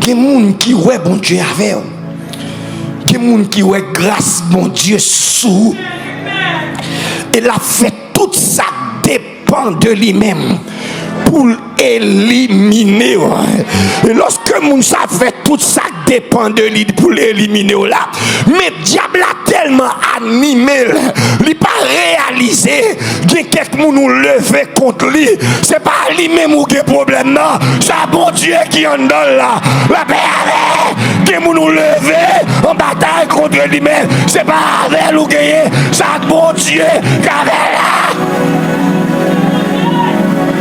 des gens qui ouais bon Dieu avec vous. Des gens qui ouais grâce bon Dieu sous. Et la fait tout ça dépend de lui-même pour éliminer. Et lorsque moun ça fait tout ça dépend de lui pour l'éliminer là. Mais diable a tellement animé, il pas réalisé que quelqu'un nous lever contre lui. C'est pas lui-même ou qui problème non. C'est bon Dieu qui en donne là. La paix que nous lever en bataille contre lui-même. C'est pas avec nous gagner. C'est bon Dieu qui avait là.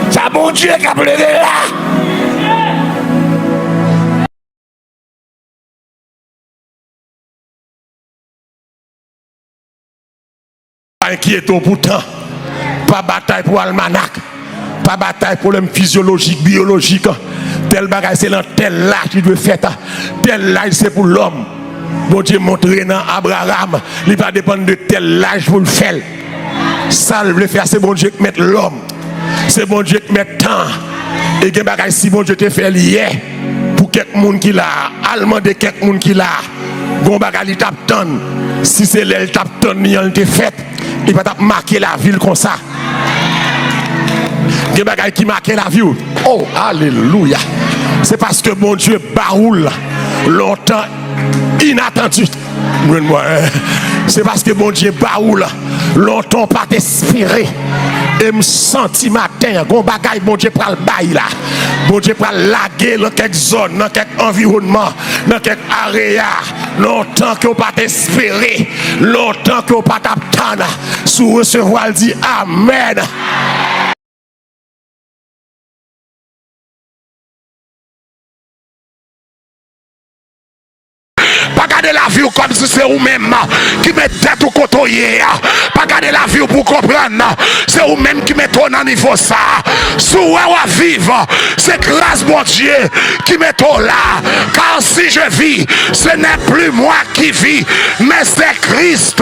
C'est bon Dieu qui a pleuré là. Inquiétons pourtant, pas bataille pour almanach, pas bataille pour problème physiologique, biologique. Tel bagage c'est dans tel âge qui doit faire, tel âge c'est pour l'homme. Bon Dieu montre dans Abraham, il va dépendre de tel âge pour le faire. Ça le faire, c'est bon Dieu qui met l'homme, c'est bon Dieu qui met temps. Et que bagage si bon Dieu te fait hier pour quelqu'un qui l'a, allemand de quelqu'un qui l'a, bon bagage il tape tant. Si c'est l'aile tape tant, il te fait. Il va marquer la ville comme ça. Des bagages qui marquent la vie. Oh, alléluia. C'est parce que mon Dieu baroule longtemps inattendu. C'est parce que mon Dieu baroule longtemps pas espéré. Et me senti matin, bon bagaille, mon Dieu prend le bail là. Mon Dieu prend laguer dans quelques zones, dans quelques environnements, dans quelques aréas. Longtemps qu'on pas espéré, longtemps qu'on pas t'attendre. Sous recevoir, il dit Amen. Pas garder la vie comme si c'est vous-même qui met tête au côté. Pas garder la vie pour comprendre. C'est vous-même qui met ton en niveau ça. Si vous vivre, c'est grâce mon Dieu qui met ton là. Car si je vis, ce n'est plus moi qui vis, mais c'est Christ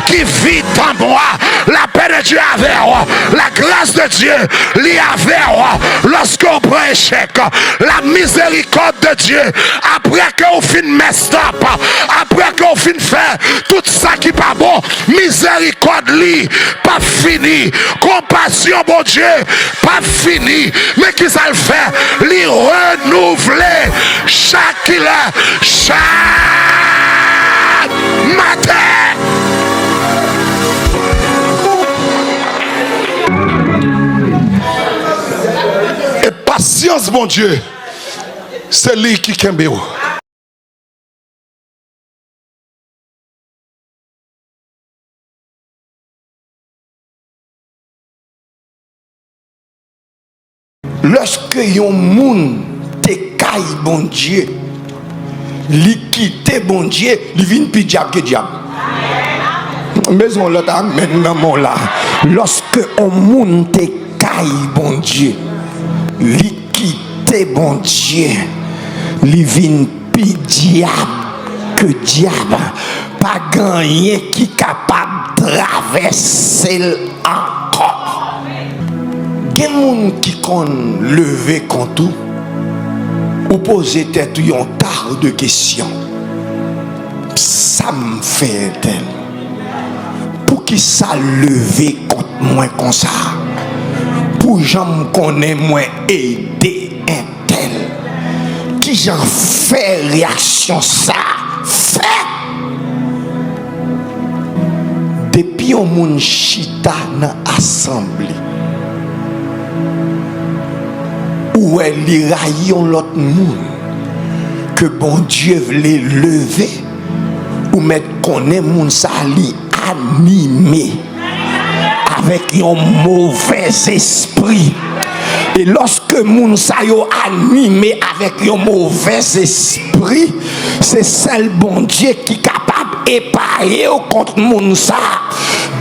qui vit en moi. La paix de Dieu avec vous, la grâce de Dieu lie avec vous. Lorsqu'on prend échec, la miséricorde de Dieu, après qu'on finit messed up, après qu'on finit faire tout ça qui n'est pas bon, miséricorde lit, pas fini, compassion bon Dieu, pas fini, mais qui ça le fait, lui renouveler chaque heure, chaque matin. Et patience mon Dieu, c'est lui qui kembe. Lorsque yon moun te caille bon Dieu, li quitte bon Dieu, li vin pi diable que diable. Maison l'autre maintenant mon là. Lorsque on moun te caille bon Dieu, li quitte bon Dieu, li vin pi diable que diable. Pas gagné qui capable de traverser encore. Il y a des gens qui ont levé contre tout ou poser tête un tas de questions. Ça me fait tel. Pour qui ça levé contre moi comme ça? Pour j'en me connais moins aider un tel. Qui j'en fait réaction ça? Fait. Depuis on moun chita dans l'assemblée. Où elle rayon l'autre monde que bon Dieu voulait lever ou mettre connaît moun sa li animé avec un mauvais esprit. Et lorsque moun sa yo animé avec un mauvais esprit, c'est seul bon Dieu qui est capable d'épargner contre moun sa.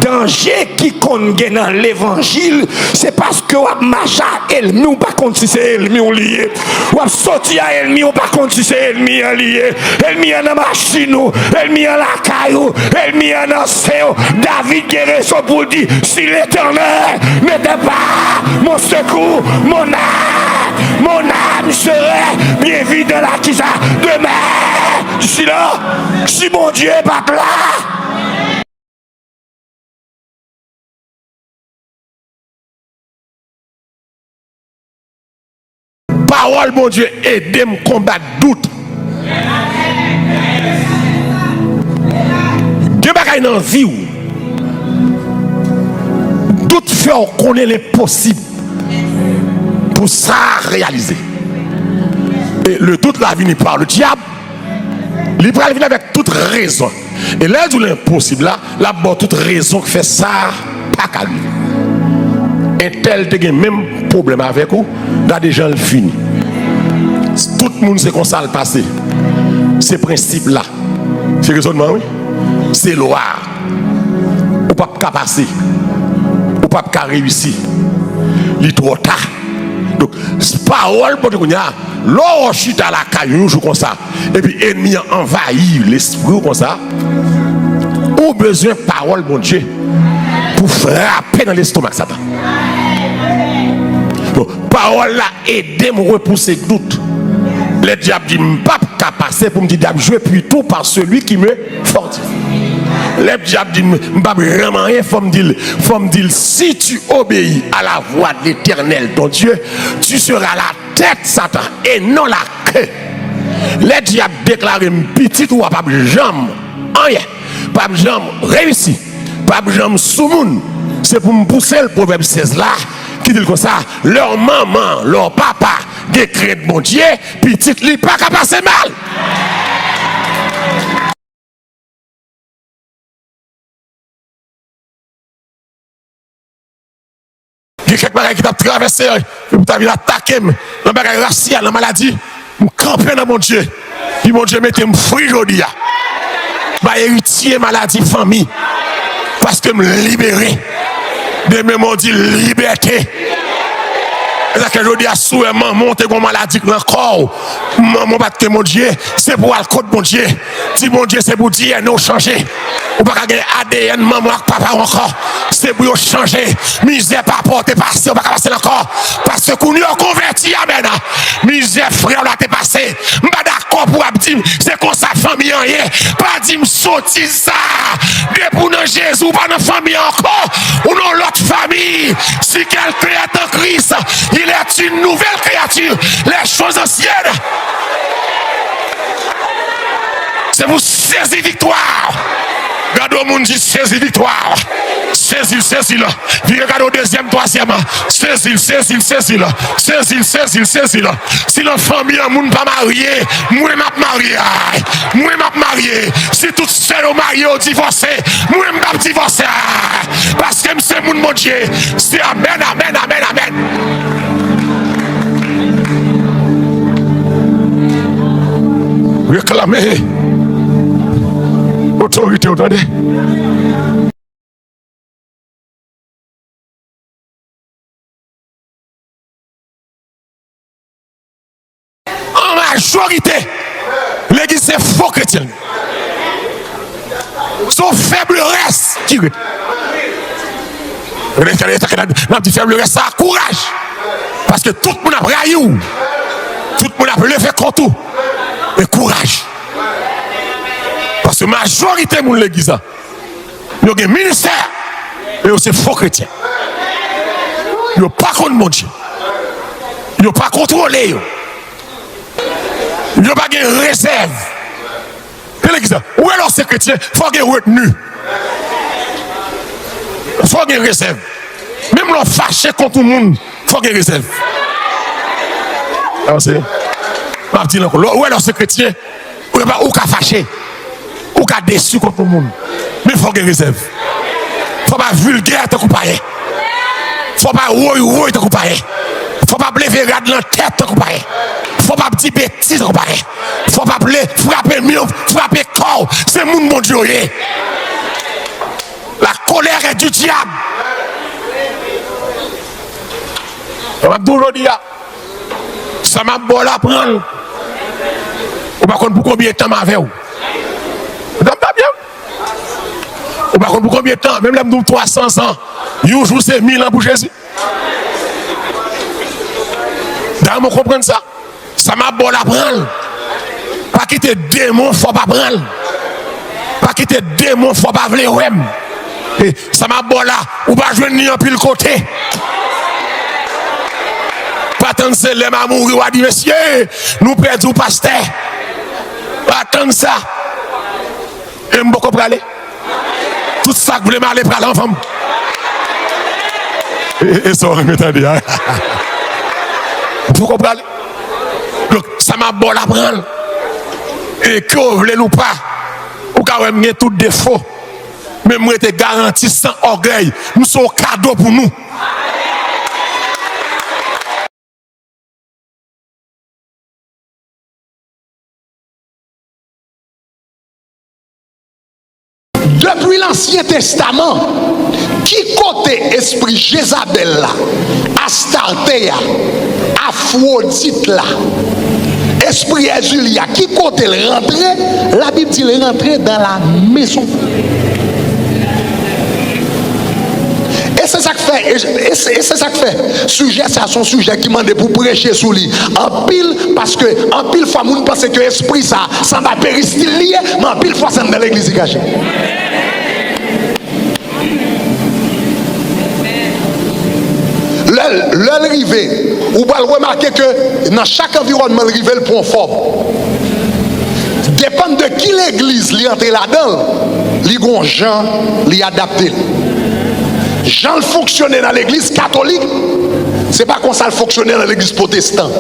Danger qui connaît dans l'évangile, c'est parce que vous avez marché à ennemi ou pas contre si c'est ennemi ou lié. Vous avez sorti à ennemi ou pas contre si c'est ennemi lié. Ennemi en machine, ennemi en la caillou, ennemi en océan. David guérit son pour dire si l'Éternel n'était pas mon secours, mon âme me serait bien vite de la qui ça demain. Je suis là. Si mon Dieu est pas là. Parole, mon Dieu, aidez-moi à combattre doute. Dieu bagaille dans la vie. Doute fait qu'on connaît l'impossible pour ça réaliser. Et le doute la vient par le diable. Il va venir avec toute raison. Et là où l'impossible là, là-bas toute raison qui fait ça, pas qu'à lui. Et tel te gen même problème avec vous, là déjà le fini. Tout le monde sait qu'on ça le passé. Ces principes là, c'est raisonnement oui. C'est loi. Ou pas qu'à passer. Ou pas qu'à réussir. Il est trop tard. Donc, parole pour dire, l'or chute à la caillou, joue comme ça. Et puis, ennemi envahit l'esprit comme ça. Ou besoin de parole, mon Dieu, pour frapper dans l'estomac Satan. Donc, parole là, aidez-moi à repousser doute. Le diable dit, je ne peux pas passer pour me dire, je vais plutôt par celui qui me fortifie. Le diable dit, je ne peux pas vraiment rien, il faut me dire, si tu obéis à la voix de l'Éternel, ton Dieu, tu seras la tête, Satan, et non la queue. Le diable déclare une petite ou pas de jambe, rien, pas de jambe réussi, pas de jambe sous monde. C'est pour me pousser le proverbe 16 là, qui dit comme ça, leur maman, leur papa, décret de mon Dieu, petite li pas qu'à passer mal. Il y a quelques bagages qui t'a traversé, qui t'a vu attaquer, dans bagages raciales, dans maladie, je camper dans mon Dieu. Puis mon Dieu mettez me fruit aujourd'hui. Bah héritier maladie famille. Parce que me libérer. Demain mon dit liberté. Et que je dis à souhait, monter comme maladie dans le corps. Mon battre mon Dieu, c'est pour le code mon Dieu. Si mon Dieu, c'est pour dire non changer. Ou pas gagner ADN, maman, papa encore. C'est pour changer. Misère pas porter passer, on va passer encore. Parce que nous sommes convertis, amen. Misère frère, là t'es passé. Je suis pas d'accord pour dire, c'est comme ça, famille, rien. Pas dire, me sortir ça. De pour dans Jésus, pas dans famille encore. Ou dans l'autre famille. Si quelqu'un est en Christ, il est une nouvelle créature. Les choses anciennes. C'est vous saisir victoire. Regardez au monde dit saisir victoire. Saisis-le. Puis regardez au deuxième, troisième. Saisis-le. Saisis-le. Si la famille a monde pas marié, moi m'a marié. Moi m'a marié. Si tout seul au marié au divorcé, moi m'a divorcé. Parce que c'est mon Dieu. C'est amen, amen, amen, amen. Réclamez autorité, entendez? En majorité, l'église c'est faux chrétien. Son faible reste qui notre faible reste, ça courage. Parce que tout le monde a braillé. Tout le monde a levé contre tout. Et courage. Parce que la majorité de l'église, il y a un ministère et c'est faux chrétien. Il n'y a pas contre mon Dieu. Il n'y a pas contrôlé. Il n'y a pas de réserve. L'église, où est l'autre chrétien? Il faut qu'il y ait retenu. Il faut qu'il y ait réserve. Même l'on fâché contre tout le monde, il faut qu'il y ait réserve. Alors c'est. Où est l'autre chrétien? Ou qu'a fâché? Ou qu'a déçu contre tout le monde? Mais il faut qu'il y ait réserve. Il ne faut pas vulgaire te couper. Il ne faut pas rouille te couper. Il ne faut pas lever dans la tête te couper. Il ne faut pas dire bêtises te couper. Il ne faut pas frapper mieux, frapper corps. C'est mon Dieu. La colère est du diable. On va toujours dire, ça m'a bon à prendre. On va comprendre pour combien de temps m'avait ou. Vous pas bien? On va comprendre pour combien de temps, même là, nous 300 ans, un jour c'est 1000 ans pour Jésus. Dans vous comprenez ça? Ça m'a bon la prendre. Pas quitter démon, faut pas prendre. Pas quitter démon, faut pas vouloir ouem. Ça m'a bon là, ou pas jouer ni en pile côté. Pas tant c'est les m'a mourir ou a dit monsieur, nous perdons pasteur. Pas tant ça. Et m'boko pralé. Tout ça que vous voulez m'aller pralé en femme. Et ça, vous m'entendez. Vous comprenez? Donc, ça m'a bon la prendre. Et que vous voulez ou pas, ou quand même tout défaut, mais moi, je garantis sans orgueil, nous sommes cadeau pour nous. Depuis l'Ancien Testament, qui côté esprit Jézabel là, Astarté, Aphrodite là, esprit Julia, qui côté le rentrer, la Bible dit le rentrer dans la maison. Et c'est ça que fait, et c'est ça que fait. Sujet, c'est son sujet qui m'a dit pour prêcher sous lui. En pile, parce que en pile fois, on pense que l'esprit ça va péristyle lié, mais en pile fois, c'est dans l'église cachée. L'arrivée, vous pouvez remarquer que dans chaque environnement, l'arrivée le point fort. Dépend de qui l'église li entre là-dedans, li gon Jean li adapté. Jean le fonctionnait dans l'église catholique, c'est pas comme ça le fonctionnait dans l'église protestante.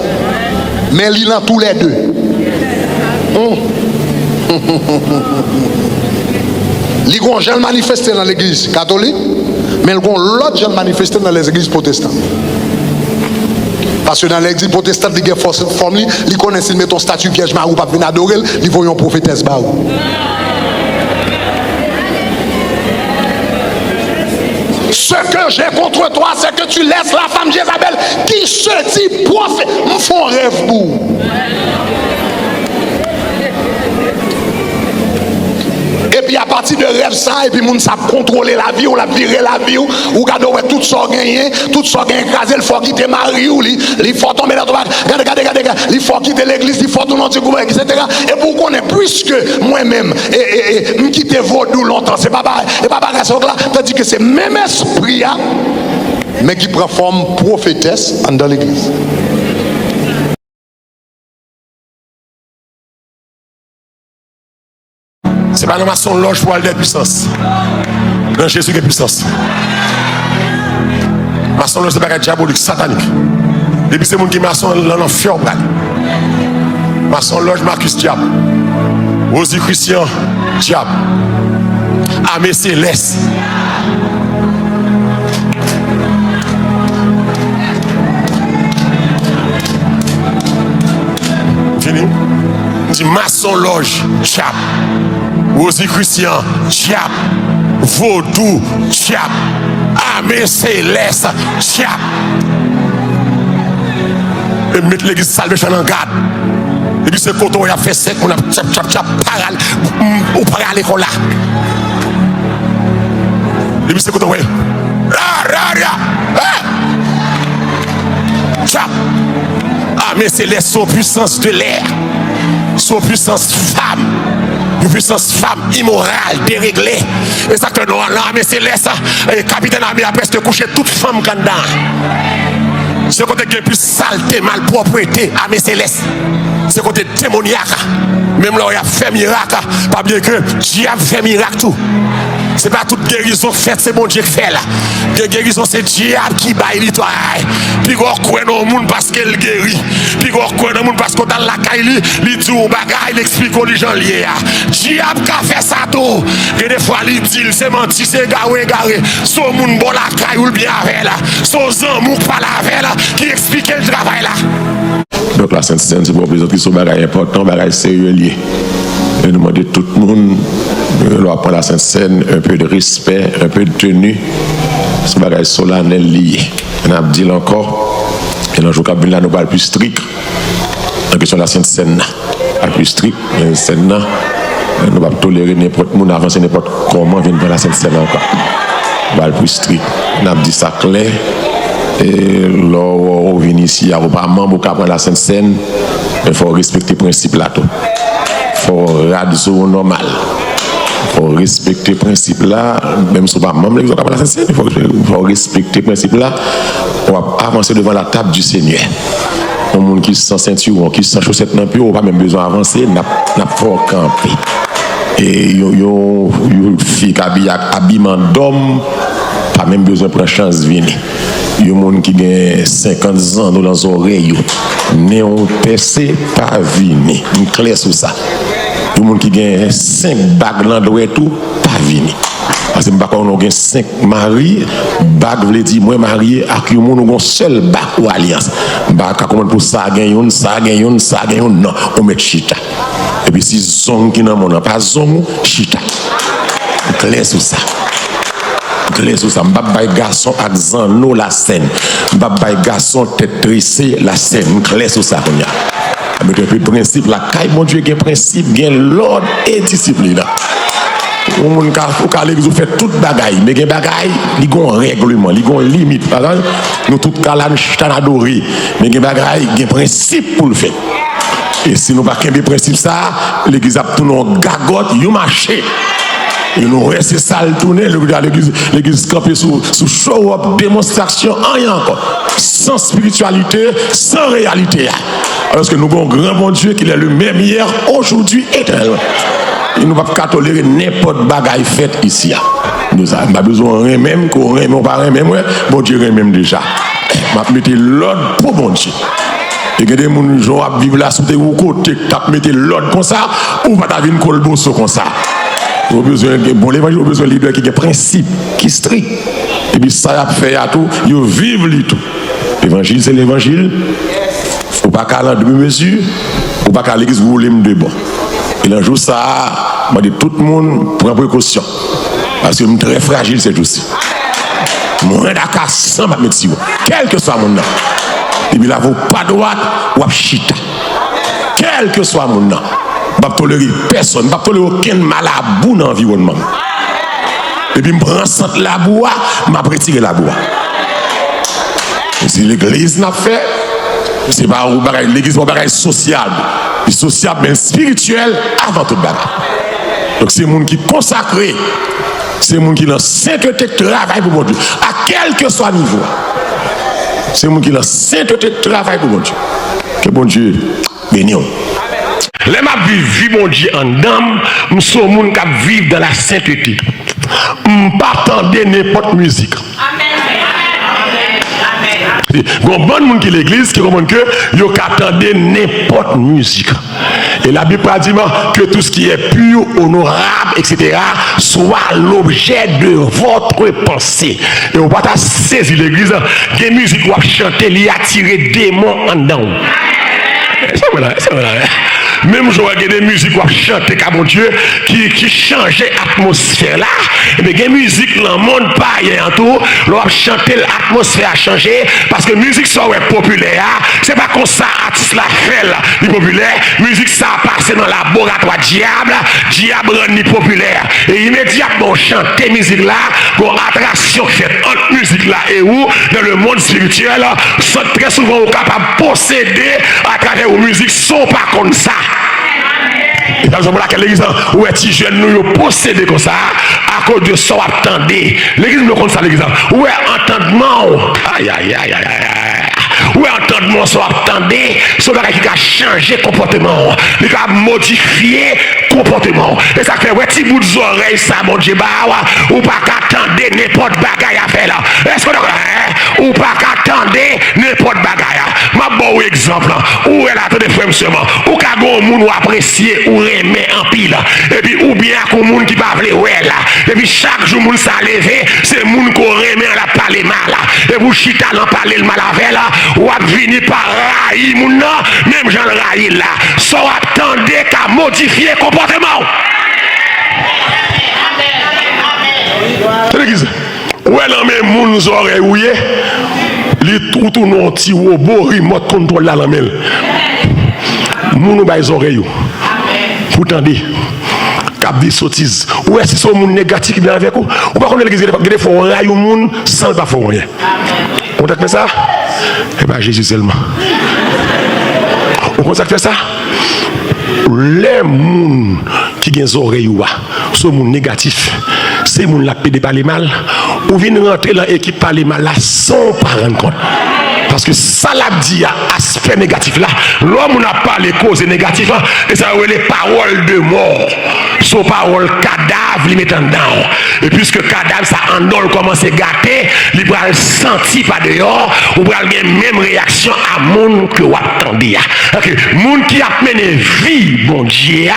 Mais il dans tous les deux. Li gon Jean manifesté dans l'église catholique, mais gon l'autre Jean manifesté dans les églises protestantes. Parce que dans l'église protestante, il y a force forme, il connaît s'il met ton statut Vierge Marie ou pas venir adorer, il voit une prophétesse Barou. Ce que j'ai contre toi, c'est que tu laisses la femme Jézabel qui se dit prophète. Me font rêve pour. Et puis à partir de rêve ça, et puis moun sa contrôler la vie, ou la virer la vie, ou gade ouais tout ça gagné, écrasé, il faut quitter Marie, ou il faut tomber dans le regardez, il faut quitter l'église, il faut tout le monde, etc. Et pour qu'on ait plus que moi-même, et me quitter vaudou longtemps, c'est pas pareil, là, tandis que c'est même esprit, mais qui prend forme prophétesse dans l'église. C'est pas dans son loge pour aller de puissance. Dans Jésus qui est puissance. Maçon loge c'est pas diabolique, satanique. Et puis c'est mon qui maçon dans l'enfer. Maçon loge Marcus diable. Rosie Christian diable. Armée céleste. Fini. Dit maçon loge diable. Rosie Christian, Diap, Vaudou, Diap, Armée Céleste, Diap. Et mettre l'église salvation en garde. Et puis c'est quand on a fait sec, on a tchap, paral, ou paral là. Et puis c'est quand on a Diap. Armée Céleste, son puissance de l'air, son puissance femme. Une puissance femme immorale, déréglée. Et ça que nous, l'armée céleste, le capitaine armée a presque couché toute femme quand dedans. C'est côté qui est plus saleté, malpropreté, armée céleste. C'est côté démoniaque. Même là où il a fait miracle, pas bien que Dieu a fait miracle tout. C'est pas toute guérison faite, c'est bon Dieu qui fait là. La guérison, c'est Dieu qui baille l'histoire. Puis on croit dans le monde parce qu'elle guérit. Puis on croit dans le monde parce qu'on dans la caille, il dit au bagage, il explique aux gens liés. Dieu a fait ça tout. Et des fois, il dit, c'est menti, c'est garé. Son monde bon la caille ou bien avec là. Son amour pas la avec là, qui explique le travail là. Donc la Sainte-Seine, c'est pour les autres qui sont bagages importants, bagages sérieux liés. Et nous demandons tout le monde de prendre la Sainte-Seine, un peu de respect, un peu de tenue. C'est un bagage solennel lié. On a dit encore, et dans le jour où nous parlons plus strict, en question de la Sainte-Seine, pas plus strict, mais Seine, nous ne pouvons pas tolérer n'importe monde avancer n'importe comment venir dans la Sainte-Seine encore. Pas plus strict. On a dit ça clair. Et lorsqu'on vient ici, il n'y a pas membre qui prend la Sainte Seine, il faut respecter le principe là. Il faut radio normal. Il faut respecter le principe là, même si on pas membre qui prend la Sainte Seine, il faut respecter le principe là. On va avancer devant la table du Seigneur. Un monde qui sans ceinture, qui sans chaussettes non plus, on n'a pas même besoin d'avancer, n'a pas camper. Et une fille qui a habillement d'homme, pas même besoin de prendre chance de venir. Il y a des gens qui ont 50 ans dans les oreilles, néon percé, pas venir. Une clé sur ça. Il y a des gens qui ont 5 bagues dans le tout, pas venir. Parce que nous avons 5 maris, bague veut dire moi marié avec un monde, nous avons seul bague ou alliance. Bague comment pour ça gagne ça, non, on met chita. Et puis si zong qui n'a pas zong, chita. Clair sur ça. Clair sur ça. M'babay garçon avec zano la scène. M'babay garçon tête tressée la scène. Clair sur ça qu'on y a. Mais depuis le principe la caille mon Dieu qui principe, il y a l'ordre et discipline. On monde ka l'église fait toute bagaille, mais gen bagaille, li gon règlement, li gon limite. Par exemple, nous tout ka la nous adoré, mais gen bagaille, gen principe pour le faire. Et si nous pas qu'un principe ça, l'église a tout nos gagotte, you marché. Et nous restons sale tourner, l'église campée sous show up, démonstration, rien encore. Sans spiritualité, sans réalité. Parce que nous avons un grand bon Dieu qui est le même hier, aujourd'hui, éternellement. Il ne va pas tolérer n'importe bagaille faite ici. Nous n'avons pas besoin de rien même, qu'on rien, on pas rien même, bon Dieu rien même déjà. Je vais mettre l'ordre pour bon Dieu. Et que des gens qui vivent là sous tes côtés, tu mettre l'ordre comme ça, ou pas t'avoir une colbosso comme ça. Vous avez besoin de bon l'évangile, vous avez besoin de leader qui a des principes, qui est strict. Et puis ça a fait à tout, ils vivent tout. L'évangile, c'est l'évangile. Il ne faut pas qu'à la demi-mesure, il ne faut pas qu'à l'église vous voulez de bon. Et un jour, ça, je dis tout le monde prend précaution. Parce que je suis très fragile, c'est tout ça. Moi, d'accord, sans ma médecine, quel que soit mon nom. Et puis là, vous pas droite, ou chita. Quel que soit mon nom. Je ne vais pas tolérer personne, je ne vais pas tolérer aucun malabou dans l'environnement. Et puis, je prends centre la boue, je vais retirer la boue. Si l'église n'a fait, c'est pas l'église n'est pas sociale. Social, mais spirituel avant toute bagarre. Donc c'est les gens qui consacrent, c'est les gens qui ont sainteté travail pour mon Dieu, à quel que soit le niveau. C'est les gens qui ont sainteté travail pour mon Dieu. Que bon Dieu bénisse. Les gens vivent mon Dieu en dame, nous sommes les gens qui vivent dans la sainteté. Nous ne pas attendre n'importe musique. Il y a bon monde qui l'église qui comprend que vous attendez n'importe musique. Et la Bible dit que tout ce qui est pur, honorable, etc., soit l'objet de votre pensée. Et on va saisir l'église, des musiques qui chanter, qui attirer des démons en dedans. C'est vrai. Même jour il y a des musiques qui chantent comme mon Dieu qui changeait l'atmosphère là. Et bien des musiques dans le monde pas en tout, l'on chanter l'atmosphère a changé parce que musique ça est populaire, c'est pas comme ça artiste la fait là, il populaire, musique ça passe dans le laboratoire diable rend populaire et immédiatement on chante musique là, une attraction faite entre musique là et où dans le monde spirituel, sont très souvent capables de posséder à travers une musique sont pas comme ça. Et par exemple, l'église, où est-ce que nous possédons comme ça, à cause de ça, attendez. L'église nous compte ça, l'église. Où est entendement? Aïe. Où est entendement, ça, attendez. Ce qui a changé comportement, qui a modifié comportement. Et ça fait, ouais, petit bout d'oreille, ça, mon Dieu, ou pas qu'attendre n'importe bagaille à faire là. Est-ce que ou pas qu'attendre n'importe bagaille. Ma bon exemple, où est là, tout des frères seulement, ou qu'à un monde apprécier ou aimer en pile, et puis ou bien qu'un monde qui va vouloir ouais là, et puis chaque jour monde ça levé, c'est monde qu'on remet la parler mal là, et vous chita l'en parler le mal avec là, ou à venir par raï moun nan, même j'en raï là, soit attendez qu'à modifier comportement. C'est l'église. Ouais non mais moun oreilles ouye, li tout non ti robot remote control là la mel. Moun ba les oreilles. Pour tendre. Cap des sottises. Ou est-ce que c'est un monde négatif qui vient avec vous? Ou pas qu'on l'église des fois on raille au monde sans pas faire rien. On t'a fait ça? Eh bien, Jésus seulement. On t'a fait ça? Les gens qui ont des oreilles, ce monde négatif, c'est les gens qui parlent mal, ou viennent rentrer dans l'équipe parler mal là sans pas rendre compte. Parce que ça l'a dit à aspect négatif là, l'homme n'a pas les causes négatives, et ça veut les paroles de mort, son parole cadavre, il met en dedans. Et puisque cadavre, ça en dol commence à gâter, il va le sentir pas dehors, ou va avoir même réaction à monde que vous attendez. Monde qui a mené vie, bon Dieu,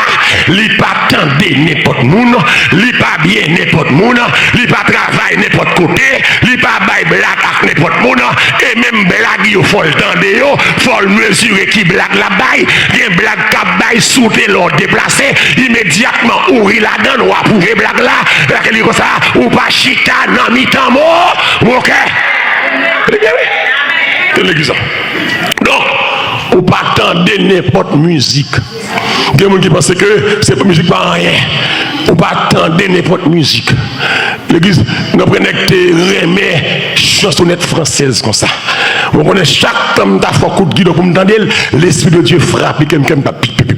il pas attendez n'importe monde, il pas bien n'importe monde, il pas travail n'importe côté, il pas bail blague à n'importe monde, et même blague il faut le tendre, faut le mesurer qui blague la baille, il blague cap baille sous tes l'on déplacé, immédiatement ouvrir la donne ou approuver blague là, il comme ça, ou pas chita dans mi-temps mort, ok? L'église. Donc, ou pas attendre n'importe musique. Il y a des gens qui pensent que c'est pas musique pas rien. Ou pas attendre n'importe musique. L'église, nous prenons des remets chansonnettes françaises comme ça. On connaît chaque temps ta fois coup de guide pour me tendre, l'esprit de Dieu frappe et quelqu'un pas pic pic.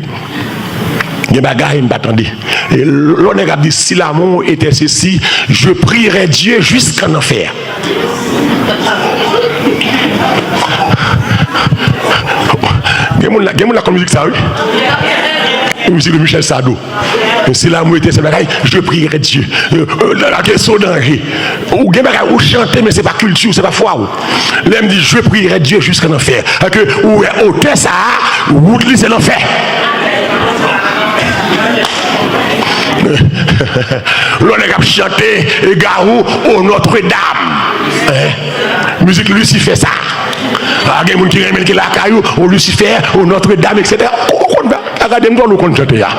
Il y a des bagages qui ne m'attendent. Et l'on a dit si l'amour était ceci, je prierais Dieu jusqu'en enfer. Il y a comme musique ça, oui? La musique de Michel Sardou. Si l'amour était ce bagaille, je prierais Dieu. La question danger. Ou chanter, mais ce n'est pas culture, ce n'est pas foi. L'homme dit je prierais Dieu jusqu'en enfer. Ou ôter ça, ou c'est l'enfer. L'on a chanté Garou au Notre-Dame. Musique Lucifer ça. Il y a des gens qui aiment la caillou au Lucifer, au Notre-Dame, etc. Regardez-moi nous qu'on chante là.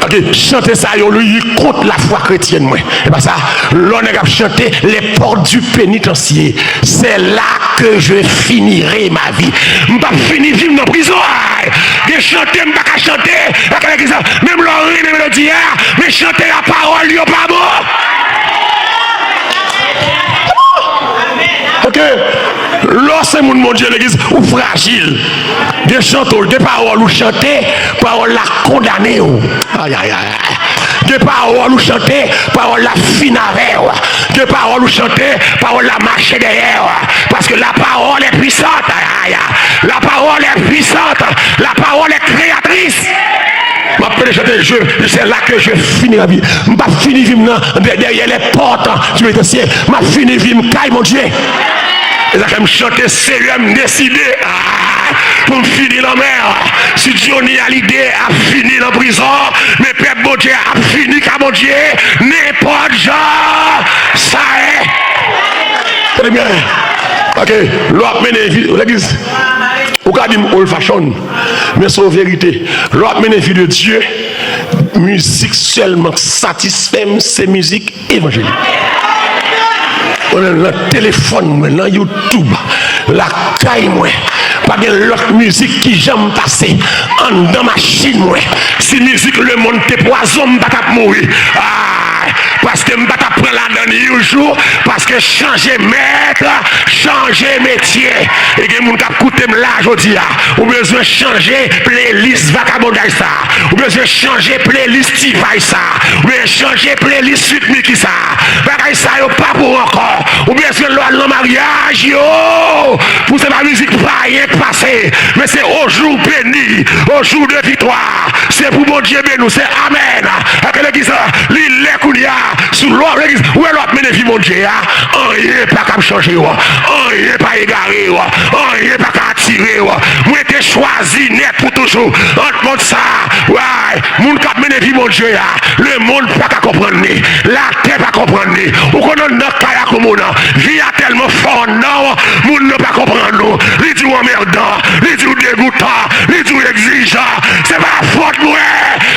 Ok, chanter ça, il contre la foi chrétienne. Et bien ça, l'on a chanté les portes du pénitencier. C'est là que je finirai ma vie. Je ne vais pas finir vivre dans la prison. Je chanter, je ne vais pas chanter. Même l'oreille, même le dire, mais chanter la parole, il n'y a pas bon. Ok, lorsque mon Dieu l'église ou fragile, des chanteurs, des paroles ou chanter, paroles la condamner. Aïe aïe aïe. Des paroles ou chanter, paroles la finaver. Des paroles ou chanter, paroles la marcher derrière. Parce que la parole est puissante. Aïe aïe. La parole est puissante. La parole est créatrice. C'est là que je finis la vie. Je ne vais pas finir vivre derrière les portes du pénitencier. Je vais finir vivre caille mon Dieu. Et ça me chanter sérieux, me décider pour me finir la mer. Si Johnny a l'idée à finir la prison, mais Père bon Dieu a fini qu'à mon Dieu, n'importe genre, ça est. Très bien. Ok, l'autre mène l'église. Ou quand dit old fashion, mais c'est la vérité. L'autre mène vie de Dieu, musique seulement satisfait, c'est musique évangélique. On a le téléphone, dans YouTube, la caille, pas de l'autre musique qui j'aime passer en dans machine, moi. Si musique le monde te poison, je ne vais pas mourir. Parce que je ne vais pas prendre la donne un jour, parce que changer maître, changer métier. Et que les gens qui écoutent là aujourd'hui, ou besoin changer playlist vagabondage ça, ou besoin changer playlist Tifaï ça, ou besoin changer playlist Suite Miki ça. Bagay ça yo pas pour encore. Ou besoin le mariage yo. Pour cette musique pas rien passé, mais c'est au jour béni, au jour de victoire. C'est pour mon Dieu béni, c'est amen. Avec l'église, l'île Kounia, sous l'autre l'église, où est l'autre bénéfice mon Dieu? Rien pas qu'à changer, rien pas égaré, rien pas qu'à attirer. Moi t'ai choisi net pour toujours. Entre monde ça, ouais, mon cap bénéfice mon Dieu, le monde pas qu'à comprendre, la terre pas comprendre. Ou qu'on a notre kaya comme on a, vie a tellement fort, non, monde ne pas comprendre. Les dit emmerdant, les dit dégoûtant, les dit exigeant, c'est pas la faute, moi,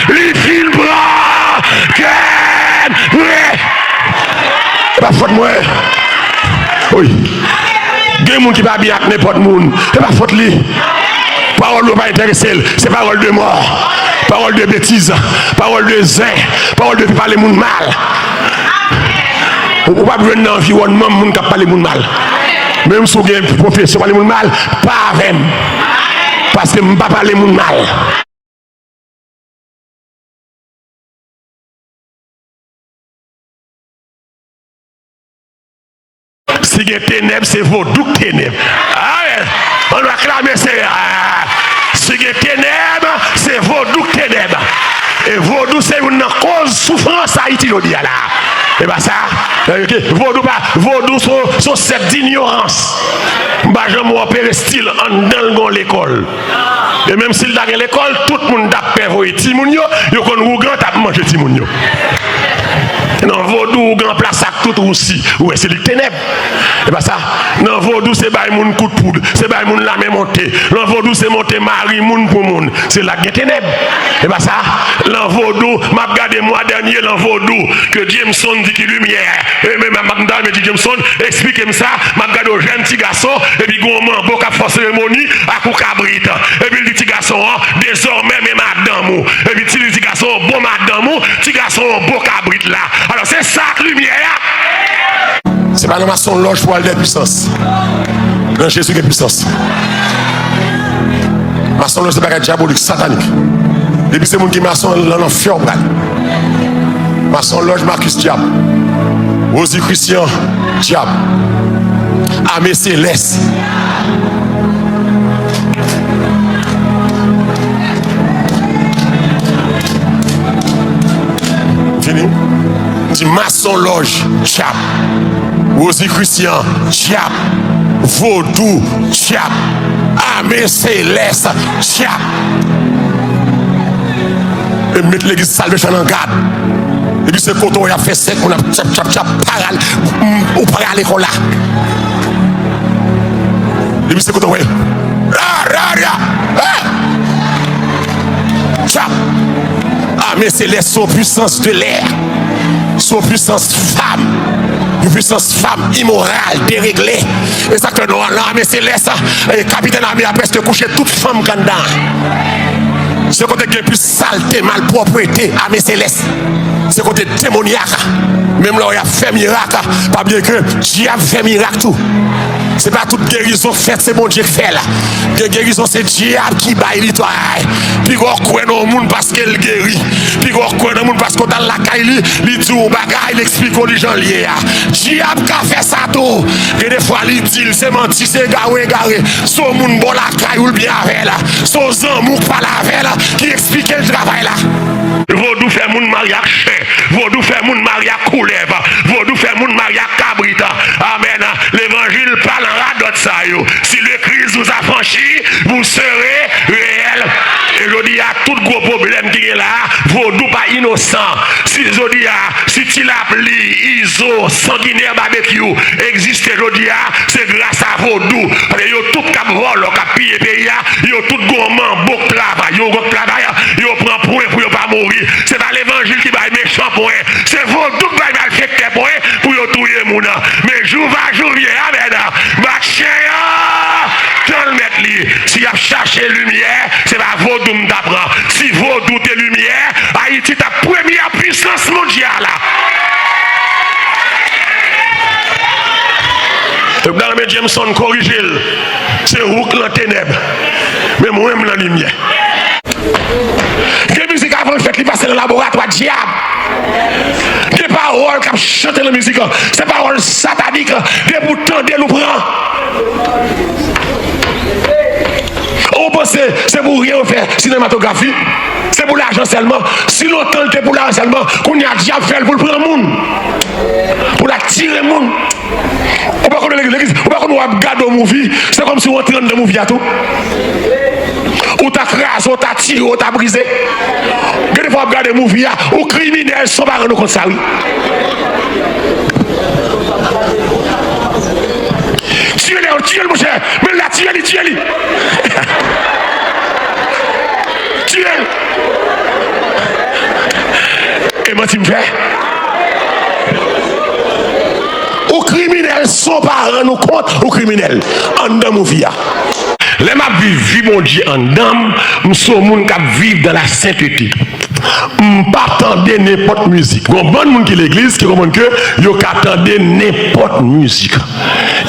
les films bras, c'est pas faute, moi. Oui. Il y a des gens qui ne sont pas bien avec n'importe qui. C'est pas faute, lui. Parole ne pas intéresser, c'est parole de mort, parole de bêtises, parole de zin, parole de parler monde mal. On ne peut pas venir dans l'environnement, on ne peut pas parler monde mal. Même si vous avez une profession parler mal, pas avec moi. Parce que je ne peux pas parler mal. Si il y a ténèbres, c'est vaudou ténèbres. On doit clamer c'est. Si il y a ténèbres, c'est vaudou ténèbres. Et vaudou, c'est une cause souffrance à Haïti, là. Et bien ça, vaudou, sont cette ignorance. Je vais opérer style dans l'école. Et même s'il est dans l'école, tout le monde a peur de Timounio, il y a un ougan qui a mangé Timounio. Non, vaudou, grand place à tout aussi. Ouais, c'est le ténèbre. Et pas ça. Non, vaudou, c'est pas un coup de poudre. C'est pas un la même montée. Non, vaudou, c'est monter Marie, moun pour moun. C'est la ténèbre. Et pas ça. Non, vaudou, m'a regardé moi dernier, non, vaudou, que Jameson dit qu'il lumière. Et même Magda me dit Jameson, expliquez-moi ça. M'a regardé au jeune petit garçon, et puis gourmand, beaucoup de cérémonie, à coup cabrit. Et puis le petit garçon, désormais, mais madame. Et puis le petit garçon, bon madame, petit garçon, beau cabrit là. Alors c'est ça que lumière. C'est pas dans maçon loge pour aller de puissance. Dans Jésus qui est puissance. Maçon loge c'est pas diabolique, satanique. Et puis c'est mon qui maçon dans l'enfer. Maçon loge Marcus diable. Rosie Christian diable. Armée céleste. Fini. Dit maçon loge diable. Rosie Christian diable. Vaudou diable. Armée céleste diable. Et mettre l'église salvation en garde. Et puis c'est quand on a fait sec, on a tchap paral ou paral à l'école là. Et puis c'est quand on a tchap. Ah mais c'est son puissance de l'air, son puissance femme, une puissance femme immorale, déréglée. Et ça que nous l'armée céleste, capitaine armée a presque couché toute femme gandin. C'est côté qui est plus saleté, malpropreté, armée céleste. C'est côté démoniaque. Même là, il a fait miracle. Pas bien que Dieu a fait miracle tout. C'est pas toute guérison faite, c'est bon Dieu qui fait là. La guérison, c'est Dieu qui baille l'histoire. Puis on croit dans le monde parce qu'il guérit. Puis on croit dans le monde parce qu'on a la caille, il dit au bagage, il explique aux gens liés. Dieu a fait ça tout. Et des fois, il dit, c'est menti, c'est garé. Son monde bon la caille ou bien avec là. Son amour pas la avec là. Qui explique le travail là. Vaudou fait moun mariage, vaudou fait moun mariage coulève, vaudou fait moun mariage cabrita. Amen. L'évangile parle en radot ça yo. Si le Christ vous a franchi, vous serez réel. Et je dis à tout gros problème qui est là, vaudou pas innocent. Si je dis à, si tu l'appelles ISO, sanguinaire barbecue, existe je dis à, c'est grâce à vaudou. Parce que yo tout cap vol, cap piller pays, yo tout gourmand, beaucoup travail, yo travail, yo prend point pour yo pas mourir. C'est pas l'évangile qui va méchant point. C'est vaudou qui va affecter point pour yo tuer moun. Mais jour va jour vient, amen. Va chien, dans le mettre li. Si y a cherché lumière, c'est pas vaudou m'apprend. Si vaudou de lumière, Haïti ta première puissance mondiale. Dans le Jameson corrige, c'est rouk la ténèbre. Mais moi-même la lumière. Quelle musique avant fait, il passe dans le laboratoire diable. Des paroles qui chantent la musique, c'est paroles sataniques, des boutons de nous prend. On pense c'est pour rien faire cinématographie, c'est pour l'argent seulement. Si longtemps c'est pour l'argent seulement, qu'on y a diable fait pour le prendre le monde, pour la tirer le monde. On va connaître l'église, on va regarder un movie, c'est comme si on entrait dans le movie à tout. Ou t'as crasé, ou t'as tiré, ou t'as brisé. Des fois, regarder des movies, ou criminels sont pas rendus compte ça, oui. Tuez-le, mon cher. Mais là, tuez-le. Tuez-le. Et moi, tu me fais. Ou criminels sont pas rendus compte, ou criminels. En dans mon vie. Les m'a vivre mon Dieu en dame, nous sommes moun qui vivent dans la sainteté. Pas attendre n'importe musique. Il y a bon monde qui l'église qui comprend que yo attendre n'importe musique.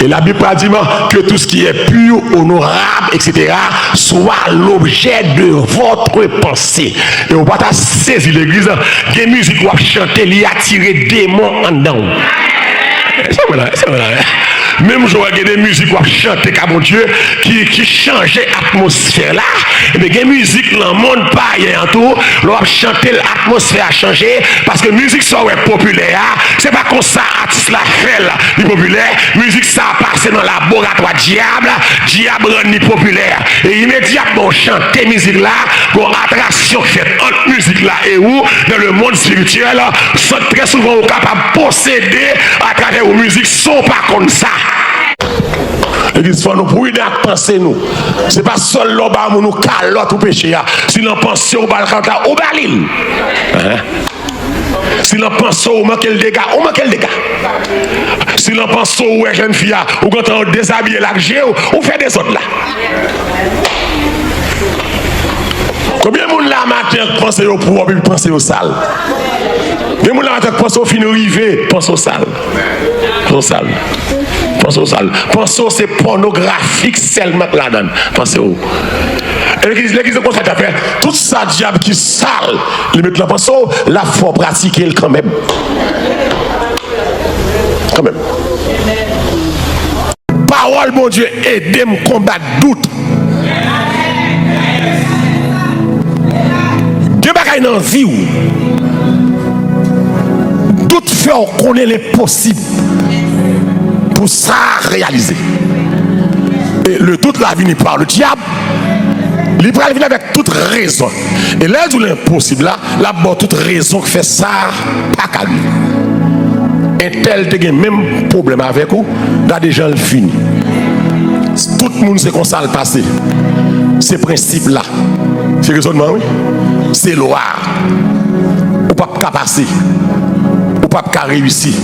Et la Bible dit que tout ce qui est pur, honorable, etc., soit l'objet de votre pensée. Et on va saisir l'église, des musiques qu'on va chanter, les attirer des démons en dedans. C'est vrai. Même je vois des musiques qu'on chanter comme mon Dieu qui changeait l'atmosphère là. Et bien, des musiques dans le monde païen en tout, l'on chanter l'atmosphère a changé parce que musique ça est populaire. C'est pas comme ça artiste la fait là, il populaire. Musique ça a passé dans le laboratoire diable rend ni populaire. Et immédiatement on chante musique là, une attraction faite entre musique là et où dans le monde spirituel, sont très souvent capables de posséder à travers la musique sont pas comme ça. L'église faut nous pour une penser nous. C'est pas seul l'oba nous calotte ou péché. Si l'on pense au balcanta au balil. Si l'on pense au manque le dégât, on manque le dégât. Si l'on pense au jeune fille ou quand on déshabille l'argent, on fait des autres là. Combien de monde là matin pense au propre et pense au sale? Combien de monde là matin pense au fin arrivé, pense au sale. Pense au sale. Pense au c'est pornographique seulement là-dedans. Pensez au. L'église comme ça fait tout ça diable qui sale. Il met la pense au, la faut pratiquer quand même. Quand même. Parole mon Dieu, aidez-moi combattre doute. Des bagailles dans la vie. Doute fait on connaît les possibles. Pour ça réaliser. Et le doute la vie par le diable, il va venir avec toute raison. Et là où l'impossible là, la bonne toute raison qui fait ça, pas qu'à lui. Un tel te même problème avec vous, là déjà le fini. Tout le monde sait qu'on ça le passé. Ces principes là, c'est raisonnement oui. C'est loi. Ou pas qu'à passer. Ou pas qu'à réussir.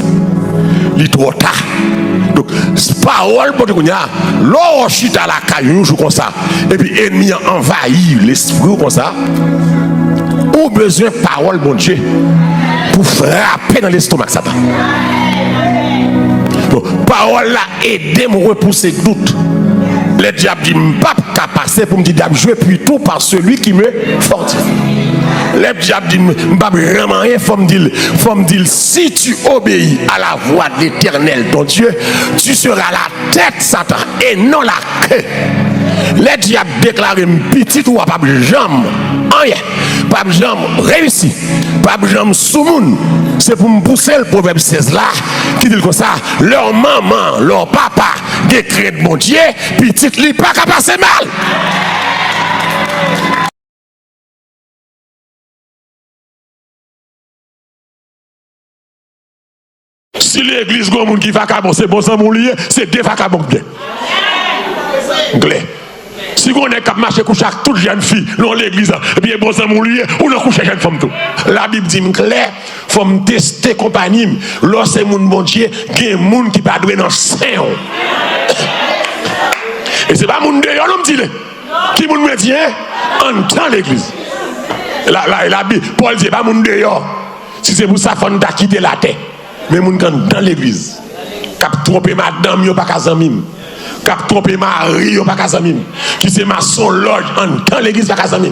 Il est trop tard. Donc, parole pour nous, l'on chute à la caillou, comme ça, et puis l'ennemi envahit l'esprit comme ça. On a besoin de parole, bon Dieu, pour frapper dans l'estomac Satan. Donc, parole là, aidez-moi à repousser doute. Le diable dit, pas qu'à passer pour me dire, diable, jouer plutôt par celui qui me fortifie. Le diable dit, pas vraiment rien, faut me dire, si tu obéis à la voix de l'Éternel, ton Dieu, tu seras la tête, Satan, et non la queue. Le diable déclare une petite ou pas de jambe, rien, pas de jambe réussi, pas de jambe sous moun. C'est pour me pousser le proverbe 16 là, qui dit comme ça, leur maman, leur papa, décrète mon Dieu, petite li pas qu'à passer mal. Si l'église a un monde qui va cabon, c'est bon sans mon lieu, c'est deux vacabons bien. Si on est capable de marcher coucher avec toute jeune fille dans l'église, et bien bon sans mon lieu, on a couché jeune femme tout. La Bible dit clair, il faut me tester compagnie. Lorsque mon bon Dieu, il y a un monde qui va douer dans le sein. Et c'est pas mon dehors, l'homme dit, qui mon me dit, entend l'église. La Bible, Paul dit, pas mon dehors. Si c'est pour ça, il faut quitter la terre. Mais mon dans l'église. Cap tromper madame, yo pas kazamim. Cap tromper mari, yo pas kazamim. Qui c'est maçon loge dans l'église pas kazamim.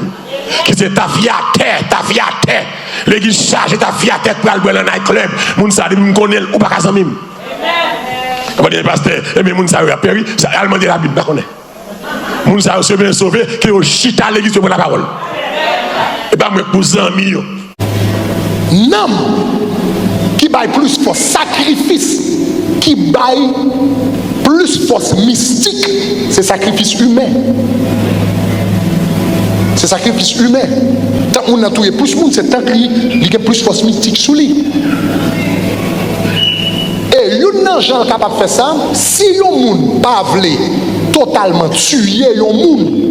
Qui c'est ta fille à terre. L'église charge ta fille à terre pour aller dans un night club. Moun sa dit me connaît ou pas kazamim. On va dire pasteur, mais moun sa a péri, ça allemand de la Bible pas connaît. Moun sa se bien sauvé qui au chita l'église pour la parole. Et pas moi pour amis yo. Non. Qui baille plus force sacrifice, qui baille plus force mystique, c'est sacrifice humain. C'est sacrifice humain. Tant qu'on a tué plus de monde, c'est tant qu'il y a plus force mystique sous lui. Et une gens capable de faire ça, si un monde pas voulu totalement tuer un monde,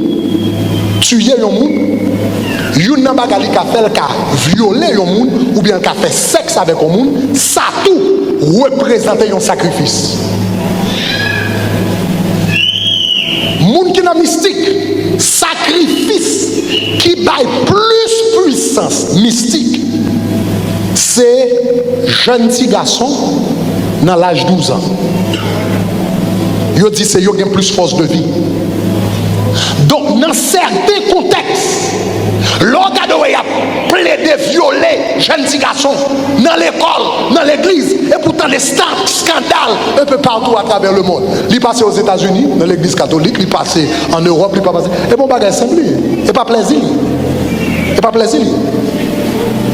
yon nan bagali ka fait ka violer un monde ou bien ka fait sexe avec un monde, ça tout représente un sacrifice. Monde qui n'a mystique, sacrifice qui baille plus puissance mystique, c'est jeune petit garçon dans l'âge 12 ans. Yo dit c'est yo qui a plus force de vie. Donc dans certains contextes, l'organe a plaidé violer jeunes petits garçons dans l'école, dans l'église, et pourtant les scandales un peu partout à travers le monde. Il passé aux États-Unis, dans l'église catholique, il passé en Europe, il passé. Et bon bagage simple, et pas plaisir. Et pas plaisir.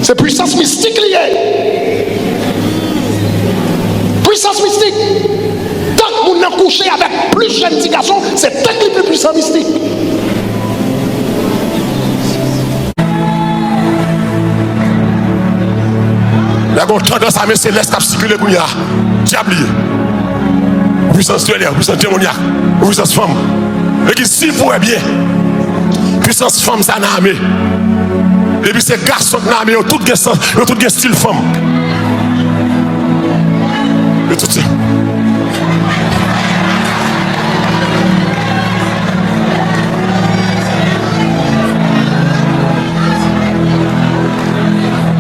C'est puissance mystique liée. Puissance mystique. Tant que nous avons couché avec plus de jeunes petits garçons, c'est tant que plus puissant mystique. Il y a une tendance à mettre céleste à circuler comme il y a. Diable. Puissance stellaire, puissance démoniaque, puissance femme. Et qui s'il faut bien, puissance femme, ça n'a pas. Et puis ces garçons qui n'ont pas, tout est style femme. Et tout ça.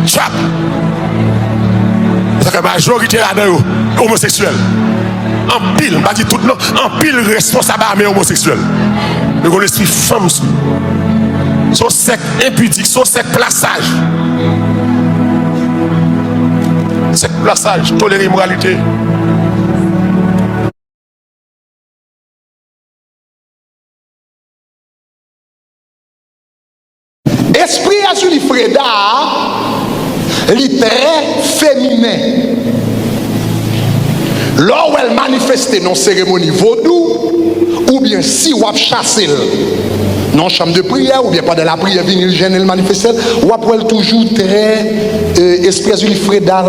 Chap. La majorité là-dedans, homosexuels. En pile, pas dit tout non, en pile responsable mais homosexuel. Le gros esprit femme, son sec impudique, son sec plaçage. Sec plaçage, tolérer immoralité. Esprit Azuli Freda, il est très féminin. Lors où elle manifestait dans cérémonie vaudou, ou bien si on a chassé dans chambre de prière, ou bien pas de la prière, venir gêner le manifester, ou après toujours très esprit Azuli Freda,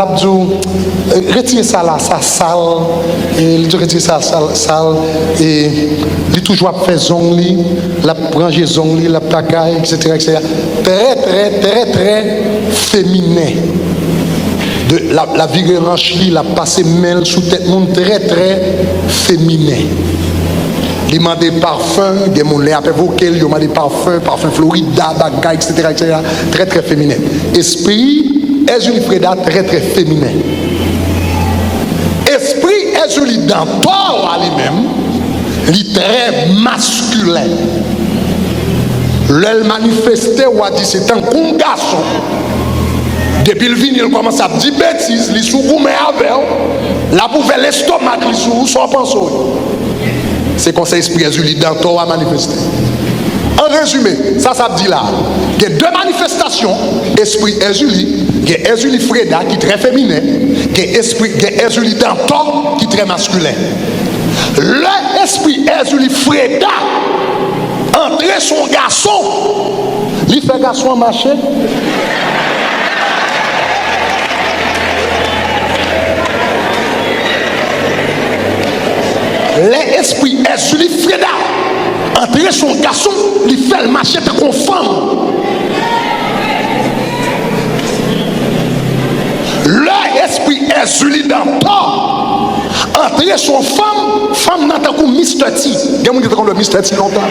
retire ça là, ça sale, il retire ça sale, et il toujours fait zongli, la ranger zongli, la placaille, etc. Très féminin. De la virulence, la passer mail sous tête monde très féminin. Il m'a des parfums, des gens qui ont évoqué, il m'a des parfums Florida, Bagay, etc. Très féminin. Esprit Ezuli Freda, très féminin. Esprit Ezuli Dantor à lui-même, il est très masculin. Le manifesté ou a dit c'est un con garçon. Depuis le vin, il commence à dire bêtises, il sous gourmet avec, la pouvelle l'estomac, il sous son pinceau. C'est comme ça l'esprit Ezuli Dantor a manifesté. En résumé, ça dit là, il y a deux manifestations, esprit Ezuli, il y a Ezuli Freda qui est très féminin, il y a Ezuli Dantor qui est très masculin. L'esprit Ezuli Freda, entrer son garçon, il fait garçon marcher. L'esprit Ezuli Freda, entrer son garçon, il fait le marché comme femme. L'esprit Ezuli Dantor, entrer son femme n'a pas comme Mr. T. Il y a des gens qui ont le Mr. T longtemps.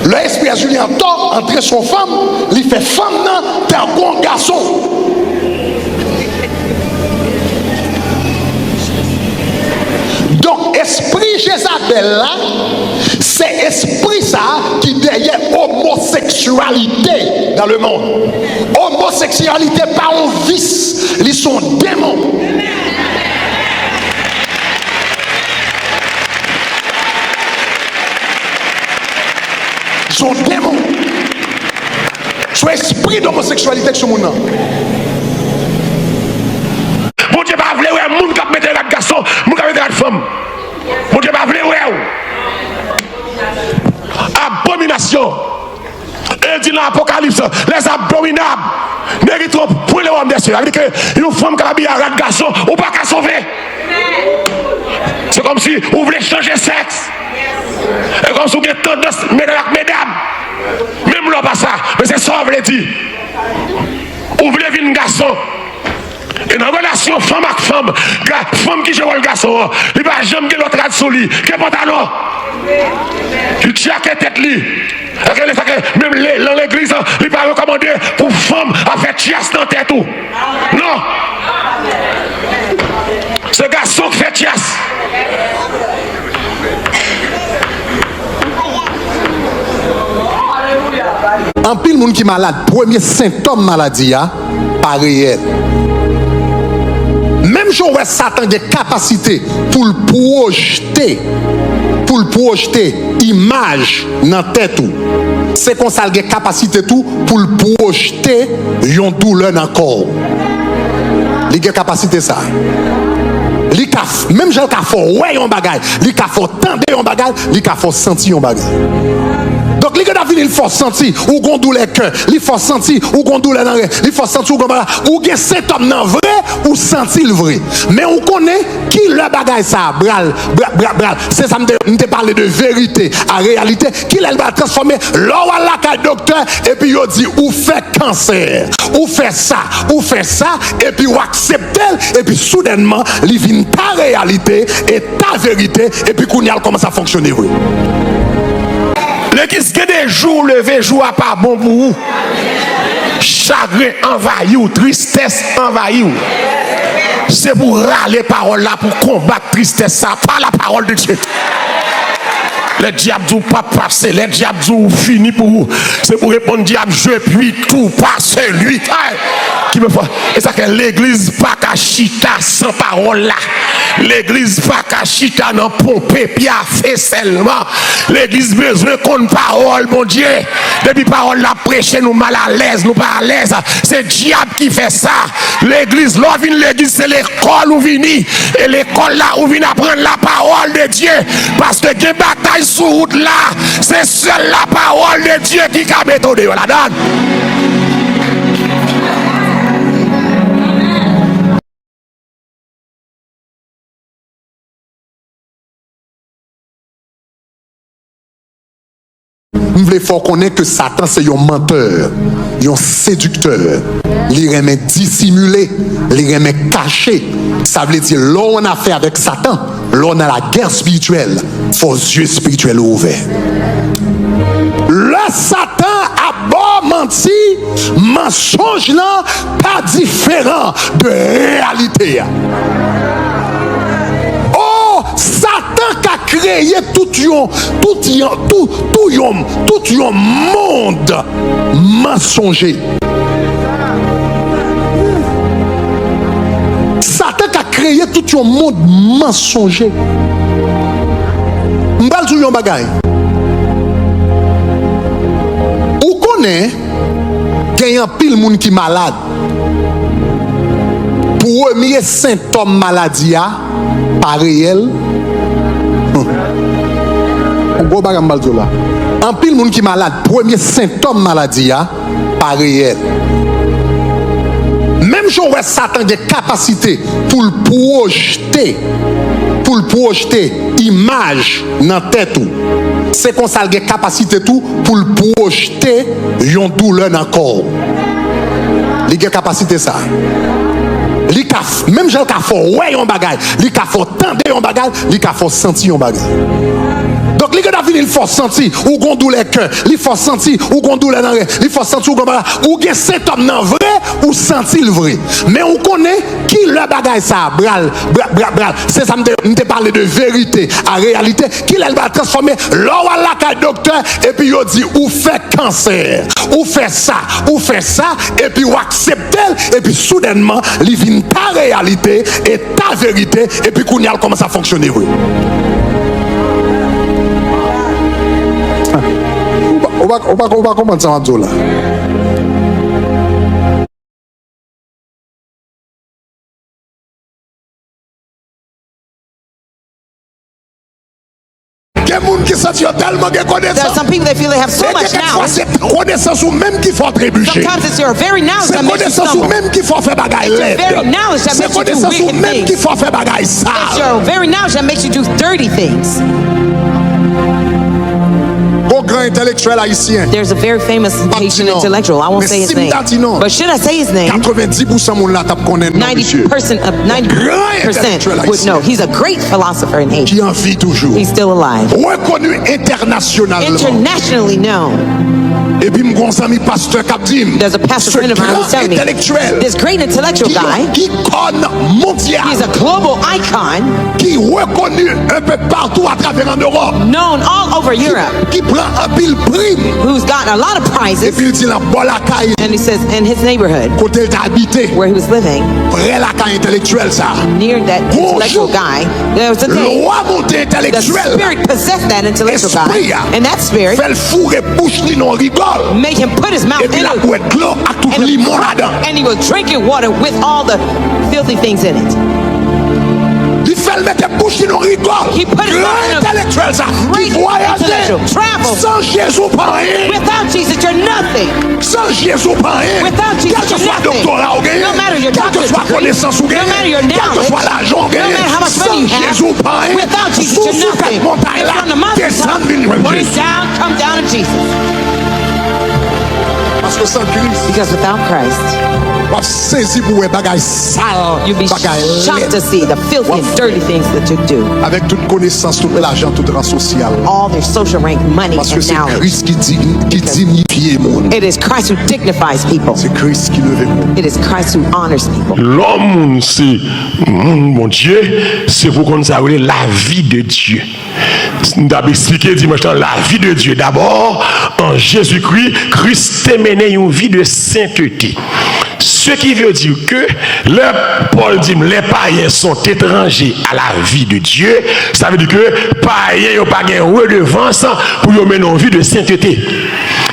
L'esprit Ezuli Dantor, entrer son femme, il fait femme n'a pas comme garçon. Donc, esprit Jézabel là, c'est esprit ça qui derrière homosexualité dans le monde. Homosexualité pas un vice, ils sont démons. Ils sont démons. C'est esprit d'homosexualité que ce monde. Mon Dieu, pas vouloir un monde qui met la garçon, mon qui met la femme. Mon Dieu, pas vouloir. Abomination. Et dit dans l'Apocalypse, les abominables méritent pour les hommes des cieux. C'est-à-dire qu'une femme qui a habillé un garçon, ou pas qu'à sauver. C'est comme si vous voulez changer sexe. Et comme si vous avez tendance, mesdames, même là pas ça, mais c'est ça, vous voulez dire. Vous voulez vivre un garçon. Et dans la relation femme avec femme qui joue le garçon, il ne va jamais que l'autre rade sur lui, que pantalon. Tu tiens que tête lui. Même dans l'église, il ne va pas recommander pour femme à faire chiasse dans la tête. Non. C'est garçon qui fait tias. En pile monde qui malade, premier symptôme maladie pas réel. Même chose où Satan a des capacités pour le projeter image dans la tête. C'est qu'on a des capacités tout pour le projeter une douleur dans le corps. Il a des capacités ça. Même gens qui font ouais un bagage, li ka font tendre un bagage, li ka font sentir un bagage. Donc les gars il faut sentir ou gon douleur cœur, il faut sentir ou gon douleur dans il faut sentir ou gen symptôme nan vrai ou sentir le vrai. Mais on connaît qui le bagage ça bral, c'est ça me parler de vérité à réalité qui elle va transformer l'or la docteur et puis il dit ou fait cancer, ou fait ça et puis ou accepter et puis soudainement il vient ta réalité et ta vérité et puis qu'on y a commence à fonctionner. Oui. L'église a des jours levés, jours à pas bon pour vous. Chagrin envahi ou tristesse envahi ou. C'est pour râler parole là, pour combattre tristesse ça, pas la parole de Dieu. Les diables n'ont pas passé, les diables ont fini pour vous. C'est pour répondre diable, je puis tout par celui qui me fait. Et ça que l'église pas cachita sans parole là. L'église pas cachita dans pompé puis a fait seulement. L'église besoin qu'on parole, mon Dieu. Depuis parole la prêcher nous mal à l'aise, nous pas à l'aise. C'est diable qui fait ça. L'église, l'église c'est l'école où vini. Et l'école là où vient apprendre la parole de Dieu. Parce que des batailles sous route là, c'est seule la parole de Dieu qui a méthode la donne. Nous voulons connaître que Satan c'est un menteur, un séducteur. Il remet dissimulé, il remet caché. Ça veut dire là on a fait avec Satan, là on a la guerre spirituelle. Faut yeux spirituels ouverts. Le Satan a beau mentir, mensonge là pas différent de réalité. Satan qui a créé tout un monde mensonger. Satan qui a créé tout un monde mensonger. M'bal tout un bagay. Ou connaît qu'il y a un pile monde qui est malade. Premier symptôme maladie pas réel. En pile monde qui malade, premier symptôme maladie pas réel. Même chose où Satan a des capacités pour le projeter image dans la tête. C'est qu'on a des capacités tout pour le projeter une douleur dans le corps. Il a des capacités ça. Même gens qui font ouais un bagage, li ka font tendre un bagage, li ka font sentir un bagage. Donc les gars il faut sentir ou gon douleur cœur, il faut sentir ou gon douleur dans il faut sentir ou gen symptôme nan vrai ou sentir le vrai. Mais on connaît qui le bagage ça bral, c'est ça me parler de vérité à réalité qui elle va transformer l'or la docteur et puis il dit ou fait cancer, ou fait ça et puis ou accepter et puis soudainement il vient ta réalité et ta vérité et puis qu'on y a commence à fonctionner. Oui. On va commencer à dire là. There's some people that feel they have so much knowledge. Sometimes it's your very knowledge that makes you stumble. It's your very knowledge that makes you do wicked things. It's your very knowledge that makes you do dirty things. grand intellectuel haïtien. There's a very famous Haitian intellectual. I won't say his name. But should I say his name? 90% moun la tap konnen non, monsieur. 90% would know. He's a great philosopher in Haiti. Qui en vit toujours. He's still alive. Reconnu internationalement. Internationally known. Et puis mon ami pasteur Kapdim. There's a pastor friend of mine who's telling me this great intellectual guy. Icône mondiale. He's a global icon. Qui reconnu un peu partout à travers en Europe. Known all over Europe. Qui prend un pile prime. Who's gotten a lot of prizes. Et puis il dit la Bolakaï. And he says in his neighborhood. Côté il habité. Where he was living. Près la caille intellectuelle ça. Near that intellectual guy. There was a day. The spirit possessed that intellectual guy. And that spirit. Fait fourrer bouche ni non rigole. Made him put his mouth in it. And he was drinking water with all the filthy things in it. He put his mouth in a great intellectual. Travel. Without Jesus, you're nothing. Without Jesus, you're nothing. No matter your doctorate degree, no matter your knowledge, no matter how much money you have, without Jesus, you're nothing. From the mountaintop, going down, come down to Jesus. Because without Christ, you'll be shocked to see the filthy and dirty things that you do. Avec toute connaissance, tout l'argent, tout rang social. All their social rank, money, and knowledge. It is Christ who dignifies people. It is Christ who honors people. L'homme, c'est mon Dieu, c'est pour qu'on sache la vie de Dieu. Nous avons expliqué dimanche la vie de Dieu. D'abord, en Jésus-Christ, Christ a mené une vie de sainteté. Ce qui veut dire que Paul dit les païens sont étrangers à la vie de Dieu. Ça veut dire que païens n'ont pas de redevance pour mener une vie de sainteté.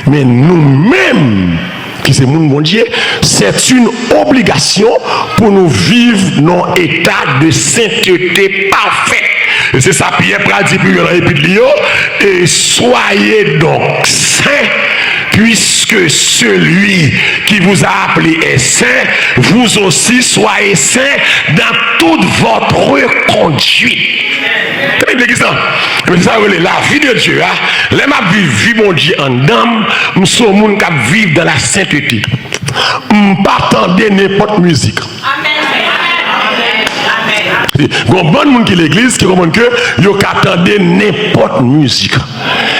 Mais nous-mêmes, qui c'est mon bon Dieu, c'est une obligation pour nous vivre dans un état de sainteté parfait. Et c'est ça Pierre a dit dans l'épître de Lyon, et soyez donc saints, puisque celui qui vous a appelé est saint, vous aussi soyez saints dans toute votre conduite. C'est ça, la vie de Dieu, les ma vie mon Dieu en dame, nous sommes gens qui vivent dans la sainteté. Nous ne pas attendre n'importe musique. Il y a bon monde qui l'église qui comprend que yo qu'attendait n'importe musique.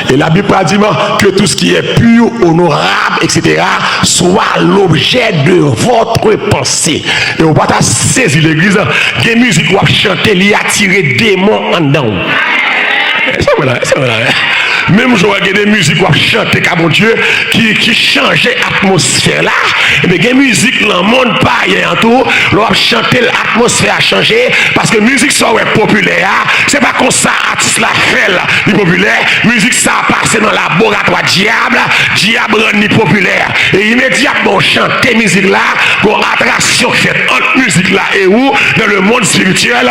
Et la Bible dit que tout ce qui est pur, honorable, etc. soit l'objet de votre pensée. Et on va saisir l'église, des musiques qu'on chanter, li attirer démons en dedans. C'est vrai. Même je vois des musiques qu'on chanter comme mon Dieu qui changeait l'atmosphère là. Et bien des musiques dans le monde païen en tout, l'on chanter l'atmosphère a changé parce que musique ça est populaire, c'est pas comme ça artiste la fait là, il populaire, musique ça passe dans le laboratoire diable rend populaire et immédiatement on chante musique là, une attraction faite entre musique là et où dans le monde spirituel,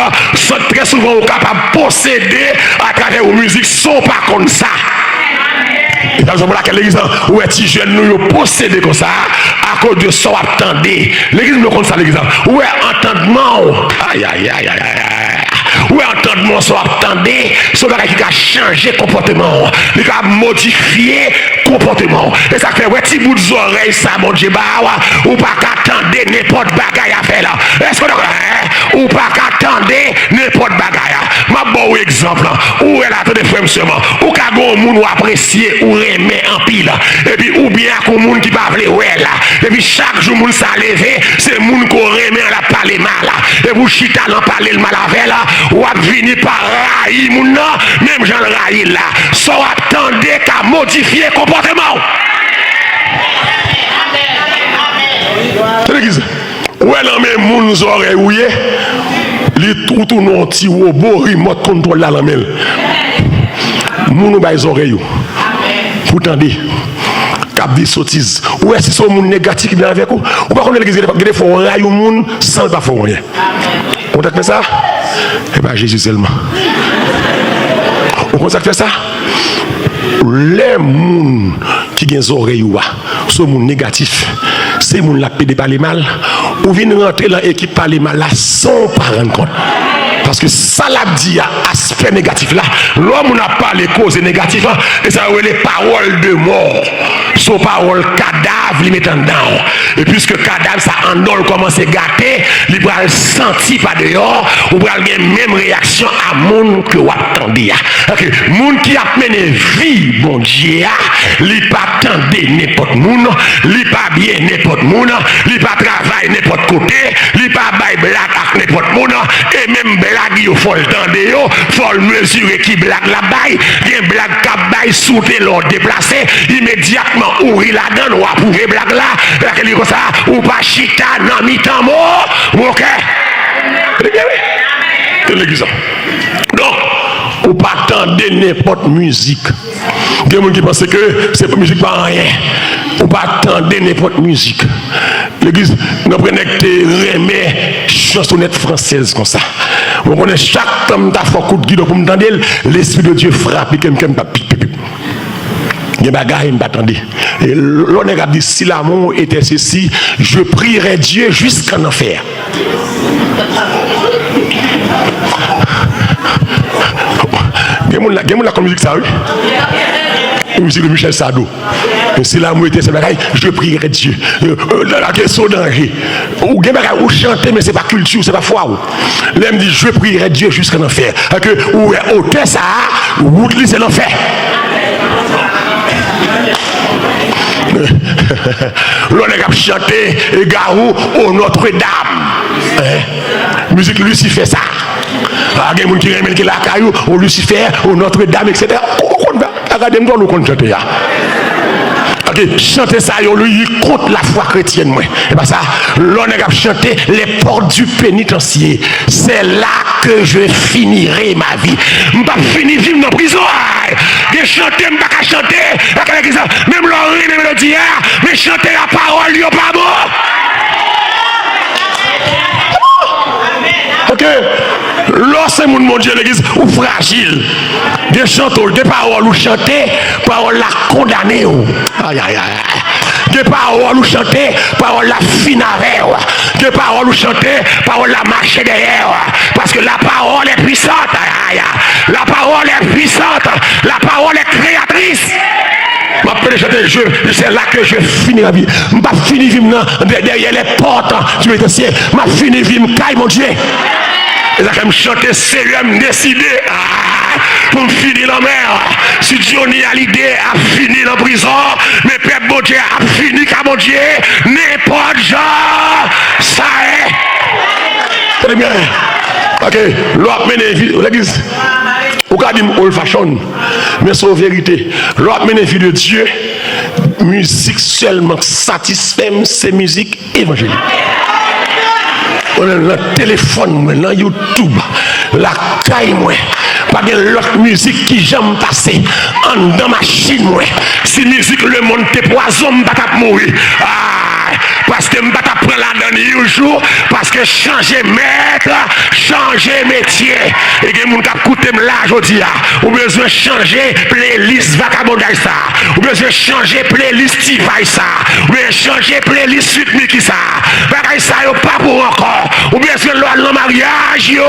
très souvent on est capable de posséder à travers une musique sont pas comme ça. Et dans laquelle l'église où est jeune nous possédé comme ça à cause de ça attendez l'église nous comme ça l'église où est entendement aïe où est entendement ça attendez ce qui a changé comportement il a modifié comportement et ça fait ouais petit bout des oreilles ça mon Dieu ou pas qu'attendre n'importe bagaille à faire là est-ce que ou pas qu'attendre n'importe bagaille ma bon exemple où est là de frères seulement ou qu'a gon monde apprécier ou aimer en pile et puis ou bien qu'on monde qui pas vle ouais là et puis chaque jour monde ça lever c'est monde qu'on aimer la parler mal et vous chita l'en parler le mal avec là ou a venir par raï moun même Jean raï là ça attendez qu'à modifier comportement. L'église où est là même moun oreilles ouye li tout non ti robot remote control là la main moun ba les oreilles pour tendre cap des sottises ou est-ce que c'est un monde négatif qui vient avec vous ou pas connaître l'église des fois raille au monde sans pas faire rien on t'a fait ça et ben Jésus seulement on consacre ça les gens qui ont des oreilles sont des gens négatifs c'est les gens qui parlent mal ou viennent rentrer dans l'équipe parler mal là sans pas rendre compte Parce que ça l'a dit à aspect négatif là, l'homme n'a pas les causes négatives, et ça veut les paroles de mort. Son parole cadavre, il met en dedans. Et puisque cadavre, ça en dehors commence à gâter, il va le sentir pas dehors, ou va avoir la même réaction à monde que vous attendez. Okay. Monde qui a mené vie, bon Dieu, il pas attendre n'importe monde, il pas bien n'importe monde, il pas travailler n'importe côté, il pas bail blague avec n'importe monde, et même blague il faut le tendre, faut le mesurer qui blague la bail, il blague qui bail sous tes l'autre déplacé, immédiatement ouvrir la donne ou approuver blague là, et comme ça, ou pas chita dans mi-temps mort, ok? L'église. Donc, ou pas attendre n'importe musique. Il y a des gens qui pensent que c'est musique pas rien. Ou pas attendre n'importe musique. L'église, nous prenons des remets chansonnettes françaises comme ça. On connaît chaque temps ta fois coup de guide pour me tendre, l'esprit de Dieu frappe et quelqu'un pas pipi. Il y a des bagages qui m'attendent. Et l'on a dit si l'amour était ceci, je prierais Dieu jusqu'en enfer. Il y a la musique ça, oui? La musique de Michel Sardou. Si l'amour était ce bagage, je prierais Dieu. La question danger. Ou ou chanter, mais c'est pas culture, c'est pas foi. Là, me dit je prierais Dieu jusqu'en enfer. Que ou autant ça, ou c'est l'enfer. L'on a chanté et garou au Notre-Dame. Musique Lucifer ça. Il y a des gens qui aiment la caillou au Lucifer, au Notre-Dame, etc. Regardez-moi nous qu'on chante. Chanter ça, lui contre la foi chrétienne. Et bien ça, l'on a chanté les portes du pénitencier. C'est là que je finirai ma vie. Je ne vais pas finir vivre dans la prison. Je chanter, je ne vais pas chanter. Même l'oreille, même le dire, mais chanter la parole, il n'y a pas bon. Ok, lorsque mon Dieu l'église ou fragile, des chanteurs, des paroles ou chanter, paroles la condamner. Aïe aïe aïe. Des paroles ou chanter, paroles la finarée. Des paroles ou chanter, paroles la marcher derrière. Parce que la parole est puissante. Aïe aïe. La parole est puissante. La parole est créatrice. C'est là que je finis la vie. Je ne vais pas finir vivre derrière les portes du pénitencier. Je vais finir vivre caille mon Dieu. Et ça me chanter sérieux, me décider pour me finir la mer. Si Johnny a l'idée à finir en prison, mais Père bon Dieu a fini qu'à mon Dieu, n'importe genre, ça est. Très bien. Ok, l'autre mène l'église. Ou qu'a dit old fashion, mais c'est la vérité. L'autre mène vie de Dieu, musique seulement satisfait, c'est musique évangélique. On a le téléphone, dans YouTube, la caille, pas de l'autre musique qui j'aime passer en dans machine. Si musique le monde te poison, je vais mourir. Parce que je vais prendre la donne un jour, parce que changer maître, changer métier. Et que mon cap coûte là aujourd'hui, ou besoin changer playlist vagabondage ça, ou besoin changer playlist Tivaï ça, ou besoin changer playlist Sudmiki ça. Bagay ça yo pas pour encore. Ou besoin le mariage yo.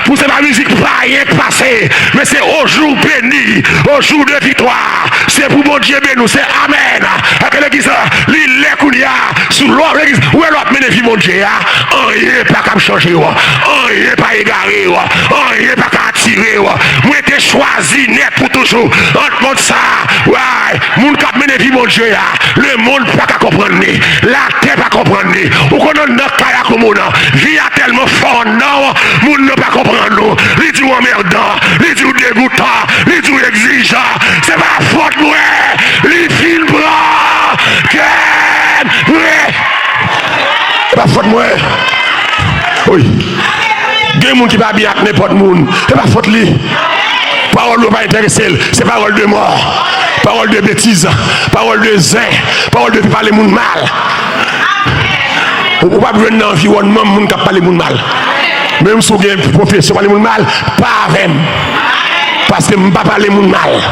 Pour cette musique pas rien passer, mais c'est au jour béni, au jour de victoire. C'est pour mon Dieu béni, c'est amen. À l'église, l'île Kounia, sous l'autre l'église, où est l'autre bénéfice mon Dieu? Rien pas qu'à changer, rien pas égaré, rien pas qu'à attirer. Moi t'ai choisi net pour toujours. Entre monde ça, ouais, mon cap bénéfice mon Dieu, le monde pas qu'à comprendre, la terre pas comprendre. Ou qu'on a notre kaya comme on vie a tellement fort, non, monde ne pas comprendre. Les dit emmerdant, les dit dégoûtant, les dit exigeant, c'est pas la faute moi, les films blancs, pas faute moi. Oui. Il y a des gens qui ne sont pas bien avec n'importe qui. C'est pas faute lui. Parole ne va pas intéresser. C'est parole de mort. Parole de bêtise. Parole de zin. Parole de parler les gens mal. On ne peut pas venir dans l'environnement de gens qui parlent les gens mal. Même si vous avez une profession parler les gens mal, pas avec. Parce que je ne peux pas parler les gens mal.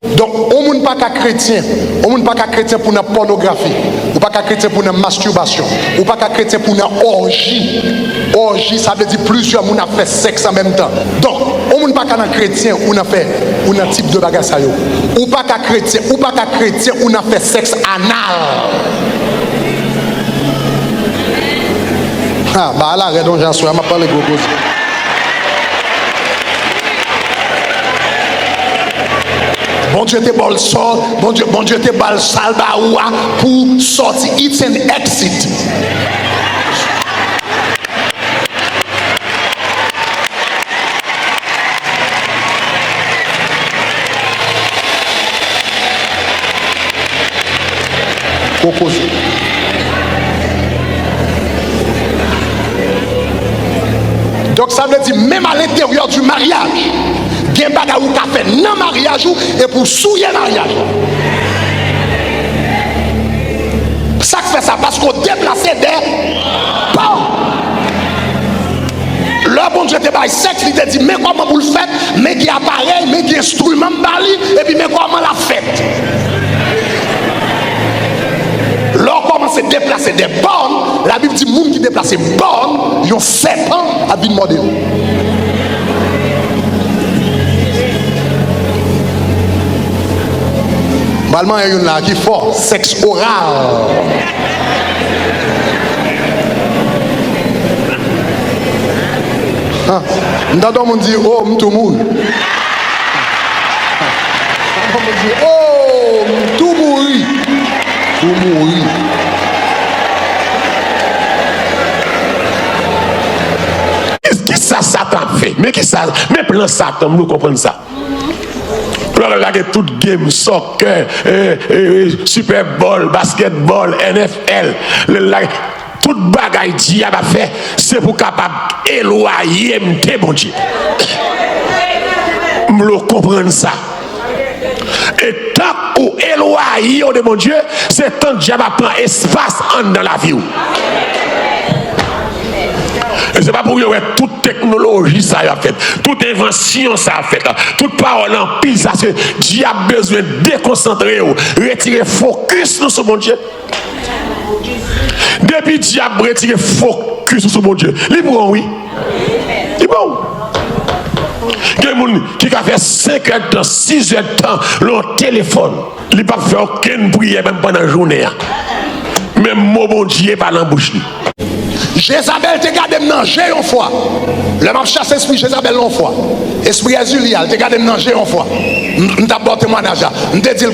Donc, on ne pas qu'à chrétien, on ne pas qu'à chrétien pour la pornographie, ou pas qu'à chrétien pour la masturbation, ou pas qu'à chrétien pour la orgie. Orgie, ça veut dire plusieurs gens ont fait sexe en même temps. Donc, on ne pas qu'à chrétien, on a fait un type de bagage ça yo. Ou pas qu'à chrétien, on a fait sexe anal. Ah, bah là, redon j'en suis, m'a parlé gros cause. Bon Dieu te bol sol, bon Dieu te bal salba oua pour sortir. It's an exit. Donc ça veut dire même à l'intérieur du mariage, il y a des choses qui fait dans le mariage et pour souiller le mariage. Ça fait ça parce qu'on déplace des bon. Le bon Dieu te baille sexe, il te dit mais comment vous le faites, mais qui appareil, mais qui instrument bali, et puis mais comment la faites. Lorsqu'on commence à déplacer des bornes, la Bible dit que les gens qui déplacent des bornes, ils ont serpent à vie de modèle. Normalement, il y a une là qui est fort, sexe oral. Ndado moun dit oh m'tou moun. Ndado dit oh m'tou mouri. Tout mouri. Qu'est-ce que ça Satan fait? Mais qui ça? Mais plan Satan, nous comprenons ça. Là, tout game, soccer, Super Bowl, basketball, NFL, tout bagaille diable a fait, c'est pour capable éloigner m'te bon Dieu. Nous comprenons ça. Et tant ou éloigné de mon Dieu, c'est tant que diable prend espace dans la vie. Et c'est pas pour que toute technologie ça a fait, toute invention ça a fait, toute parole en pile ça c'est diable besoin de déconcentrer, retirer focus sur mon Dieu. Depuis diable retirer focus sur mon Dieu, il bon oui. Il bon. Quelqu'un qui a fait 5 heures de temps, 6 heures de temps, le téléphone, il n'a pas fait aucune prière même pendant la journée. Même mot bon Dieu pas dans la bouche. Jézabel te gardé manger une fois. Le m'a chassé esprit Jézabel une fois. Esprit Azulial te gardé manger une fois. M't'a bon témoignage. M'te dit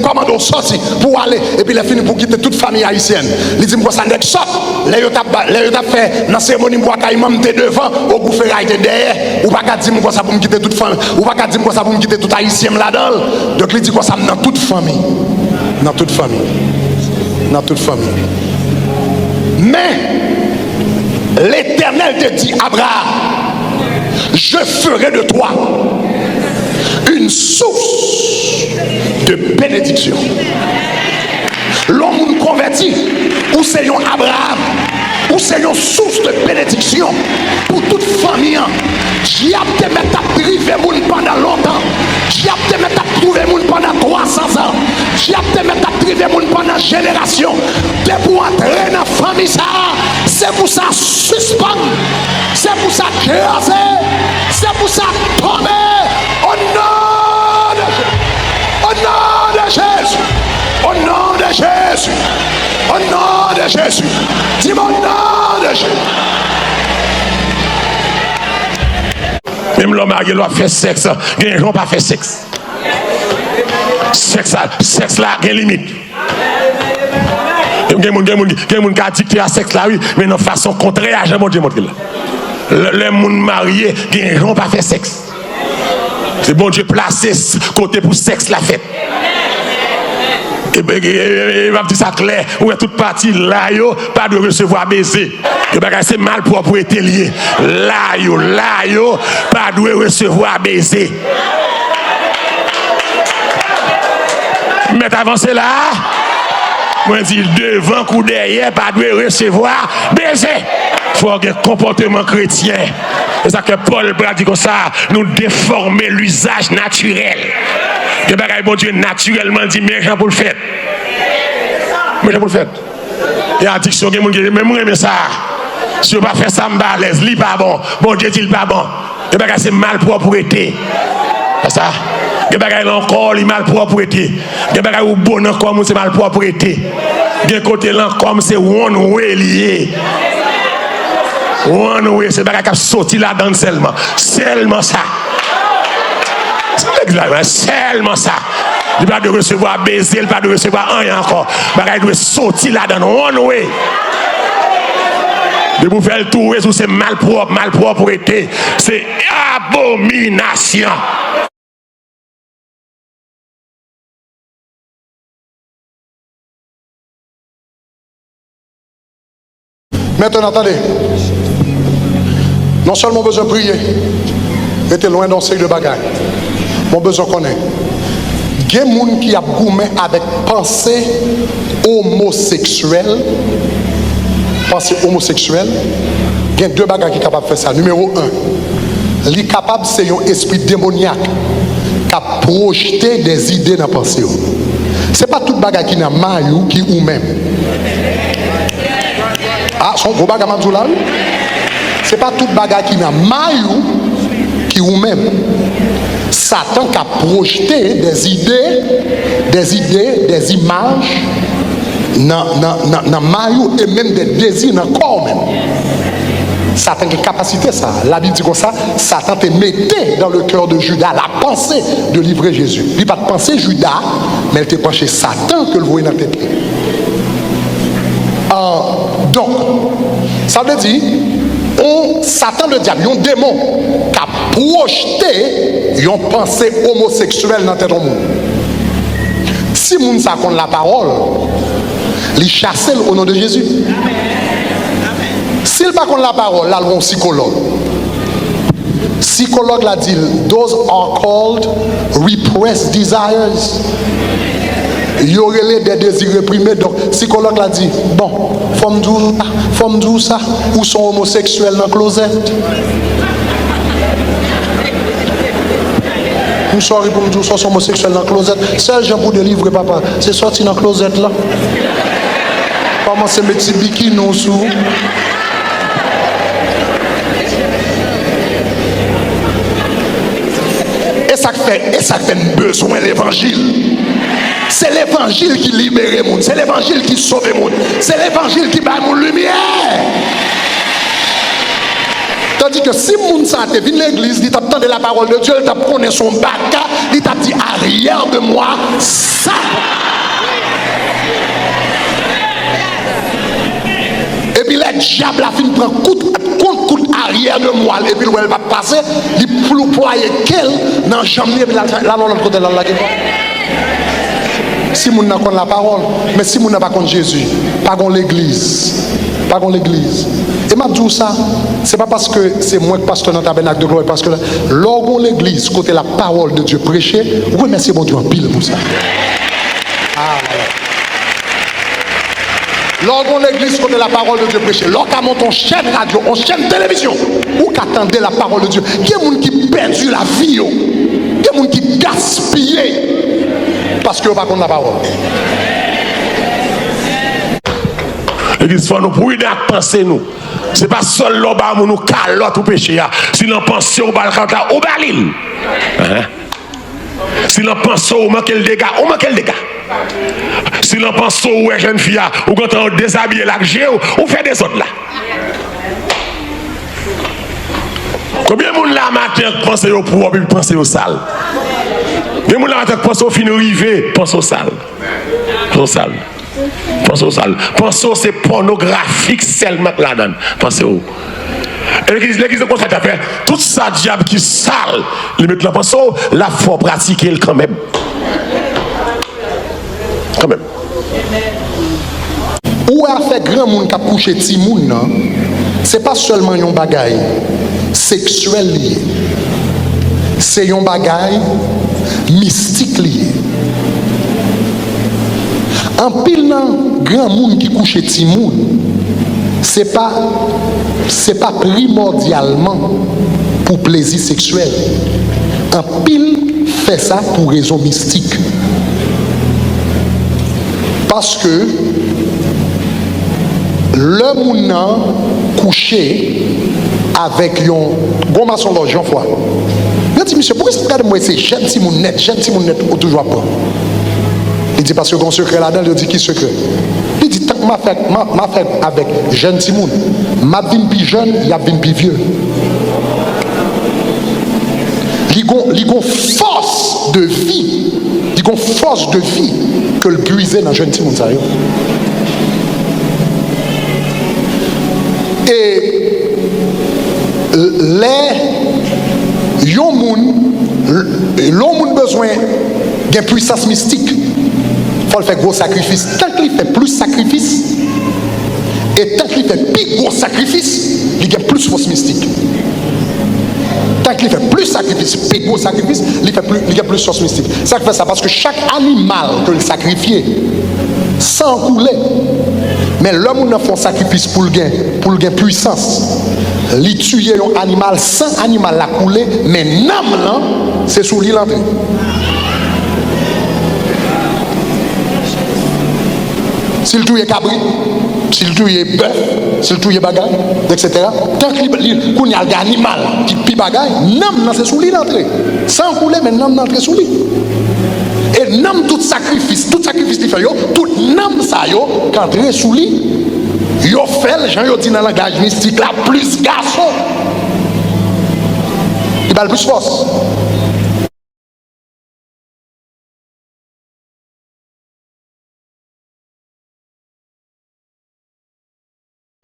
comment on sorti pour aller et puis il a fini pour quitter toute famille haïtienne. Il dit moi ça n'est sort. Là il t'a fait dans cérémonie moi caïman m'te devant au goufferail te derrière ou pas qu'à dire moi ça pour me quitter toute famille ou pas qu'à dire moi ça pour me quitter toute haïtienne là-dedans. Donc il dit quoi ça dans toute famille. Dans toute famille. Dans toute famille. Mais l'Éternel te dit, Abraham, je ferai de toi une source de bénédiction. L'homme converti, ou c'est un Abraham, ou c'est une source de bénédiction pour toute famille. Diable te met à priver moun pendant longtemps. Diable te met à trouver moun pendant 300 ans. Diable te met à priver moun pendant génération. C'est pour entrer dans la famille ça. C'est pour ça suspendre. C'est pour ça craser. C'est pour ça tomber. Au nom de Jésus. Au nom de Jésus. Au nom de Jésus. Au nom de Jésus. Dis-moi au nom de Jésus. Même l'homme qui doit faire sexe, les gens pas faire sexe. Sexe là, il y a limite. Il y a des gens qui ont dicté à sexe là, oui, mais de façon contraire, j'ai montré là. Les gens mariés, les gens pas faire sexe. C'est bon Dieu placé côté pour sexe la fête. Et bien, il va dire ça clair, où est toute partie là, pas de recevoir baiser. C'est mal pour être lié. Là, pas de recevoir baiser. Mais avancez là, moi je dis devant ou derrière, pas de recevoir baiser. Il faut avoir un comportement chrétien. C'est ça que Paul dit comme ça, nous déformer l'usage naturel. Que bagaille bon Dieu naturellement dit mais Jean pour le faire. Mais Jean pour le faire. Et addiction que mon Dieu même moi mais ça. Si on pas faire ça m'ba l'aise, li pas bon. Bon Dieu dit il pas bon. Que bagaille c'est mal propreté. C'est ça. Que bagaille encore il mal propreté. Que bagaille ou bon encore c'est mal propreté. Que côté là comme c'est one way lié. One way c'est bagaille qui sorti là-dedans seulement. Seulement ça. Seulement ça. Il pas de recevoir baiser, il pas de recevoir rien encore. Bagaille doit sortir là-dedans. One way. De vous faire le tour, c'est malpropreté. C'est abomination. Maintenant, attendez. Non seulement besoin de prier, restez loin d'un série de bagages. Mon besoin connaît. Il y a des gens qui ont goûté avec pensée homosexuelle. Pensée homosexuelle. Il y a deux bagages qui sont capables de faire ça. Numéro 1, il est capable, c'est un esprit démoniaque qui a projeté des idées dans la pensée. Ce n'est pas tout bagage qui n'a maillot qui ou même. Ah, son gros bagage là. C'est pas tout bagage qui n'a maillot qui ou même. Satan qui a projeté des idées, des images dans maillot et même des désirs dans le corps même. Satan a une capacité ça. La Bible dit comme ça, Satan te mettait dans le cœur de Judas la pensée de livrer Jésus. Il n'a pas de pensée Judas, mais elle te penché Satan que le voyait dans la tête. Donc, ça veut dire, Satan le diable, un démon qui a projeté une pensée homosexuelle dans la tête du monde. Si le monde ça compte la parole, il chasse au nom de Jésus. S'il ne compte la parole, là, il y a un psychologue. Psychologue l'a dit, those are called repressed desires. Il y aurait des désirs réprimés. Donc, psychologue l'a dit, bon, femme douce, ça, ou sont homosexuels dans le closet. Nous sommes pour me dire, sont homosexuels dans le closet. Seul gens pour délivrer, papa, c'est sorti dans le closet là. Comment c'est mes petits bikinis sous. Et ça fait besoin de l'évangile. C'est l'évangile qui libère les gens. C'est l'évangile qui sauve les gens. C'est l'évangile qui bat la lumière. Tandis que si les gens sont venus à l'église, ils attendent la parole de Dieu, ils connaissent son baka, ils dit arrière de moi, ça. Et puis le diable a fini de prendre coup arrière de moi, et puis elle va passer, il ploie qu'elle dans la jambe, et puis là, l'autre côté, là, si vous n'avez pas la parole, mais si vous n'avez pas contre Jésus, pas contre l'église. Pas contre l'église. Et m'a dit ça, c'est pas parce que c'est moi qui pasteur dans le tabernacle de gloire, parce que lorsqu'on l'église, côté la parole de Dieu prêchée, oui, merci bon Dieu en pile pour ça. Lorsqu'on l'église, côté la parole de Dieu prêchée, lorsqu'on monte en chaîne radio, en chaîne télévision, ou qu'attendait la parole de Dieu, il y a des gens qui perdent la vie, il y a des gens qui gaspillent. Parce que pas contre la parole. L'église faut nous prudents à penser nous. C'est pas seul l'oba nous calotte ou péché. Si l'on pense au balcanta au balil. Si l'on pense au manque le dégât, on manque le dégât. Si l'on pense au jeune fille ou quand on déshabille la géo, on fait des autres là. Combien de monde là matin pense au propre et pense au sale? Mais mon là pense au fin arrivé, pense au sale. Pense au sale. Pense au sale. Pense au c'est pornographique seulement là-dedans. Pense au. Et l'église de conseil a fait tout ça diable qui sale. Il met la pense au, la faut pratiquer quand même. Quand même. Ou a fait grand monde qui a couché petit monde, c'est pas seulement un bagaille sexuel lié. C'est un bagaille mystique lié. En pile grand monde qui couche petit monde, c'est pas primordialement pour plaisir sexuel. En pile fait ça pour raison mystique. Parce que le monde couché avec un bon maçon l'argent fois. Il dit, monsieur, pourquoi c'est moi c'est jeune si mon net ou toujours pas. Il dit parce que mon secret là-dedans, il dit qui secret. Il dit tant que m'a fait avec jeune Timoun, m'a vinn plus jeune, il a vinn plus vieux. Il a force de vie, il a force de vie que le puiser dans jeune Timoun ça. Et l'homme besoin d'une puissance mystique. Il faut faire gros sacrifice. Tant qu'il fait plus sacrifice, et tant qu'il fait plus gros sacrifice, il y a plus force mystique. Tant qu'il fait plus sacrifice, plus gros sacrifice, il y a plus force mystique. Ça fait ça parce que chaque animal que le sacrifier, sans couler, mais l'homme n'a fait un sacrifice pour le gain puissance. Il tue un animal sans animal la couler, mais l'âme là, c'est sous l'île entrée. S'il tue cabri, s'il tue bœuf, s'il tue bagaille, etc. Tant qu'il y a un animal qui pille bagaille, l'âme là c'est sous l'île entrée. Sans couler, mais l'âme entrée sous l'île. Et l'âme tout sacrifice qu'il fait, tout l'âme ça yo, quand il est sous l'île, yo fait, Jean yo dit dans le langage mystique là, plus garçon. Il a le plus force.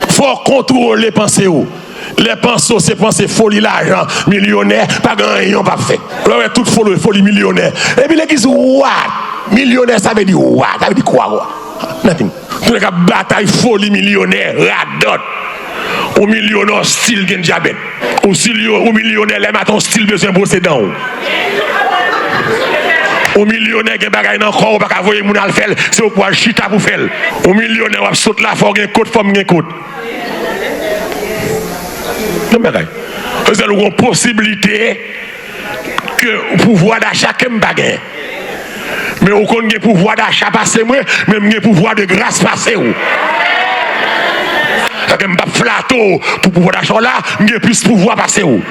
Faut contrôler les pensées. Les pensées, c'est penser folie, l'argent, millionnaire, pas grand pas fait. Alors, toute folie millionnaire. Et puis, l'église, what? Millionnaire, ça veut dire what? Ça veut dire quoi? Nothing. Tout le cas, bataille folie millionnaire, radot. Au millionnaire, style gen diabète. Au millionnaire, les matons, style besoin de brosser dents. Au millionnaire, gen bagay nan corps, pas qu'à voyer moun al faire, c'est au poil chita pour faire. Au millionnaire, on saute la forme, gen côte, forme, gen côte. Vous avez une possibilité que le pouvoir d'achat comme baguette. Mais vous avez le pouvoir d'achat passer moi, même le pouvoir de grâce passer où. Je ne pas flatter pour pouvoir d'achat là, j'ai plus pouvoir passer où.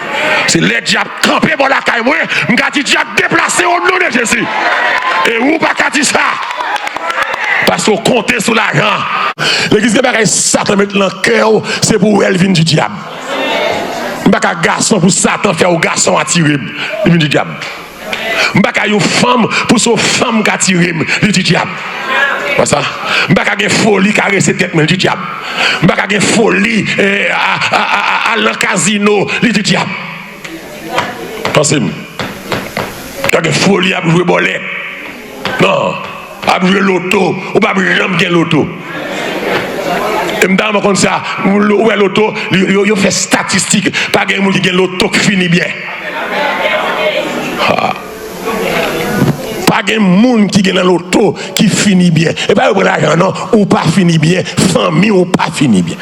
C'est les diables campés pour la caille moi, j'ai dit diable déplacé au nom de Jésus. Et où pas qu'à dire ça? Parce qu'on compte sur l'argent. L'église de bagaille Satan met dans le cœur, c'est pour elle venir du diable. M'baka garçon pour Satan faire au garçon attirer il du diable. M'baka une femme pour son femme qui attirer il du diable. Pas ça. M'baka gen folie caresser tête du diable. M'baka gen folie à le casino il du diable. Pensez-moi. T'as gen folie à jouer bolette. Non, à jouer loto ou pas jamais gen loto. Et m'dame comme ça, ouais l'auto, yo fait statistique, pas de monde qui gagne l'auto qui finit bien. Pas de monde qui gagne l'auto qui finit bien. Et pas pour l'argent non, ou pas finit bien, famille ou pas finit bien.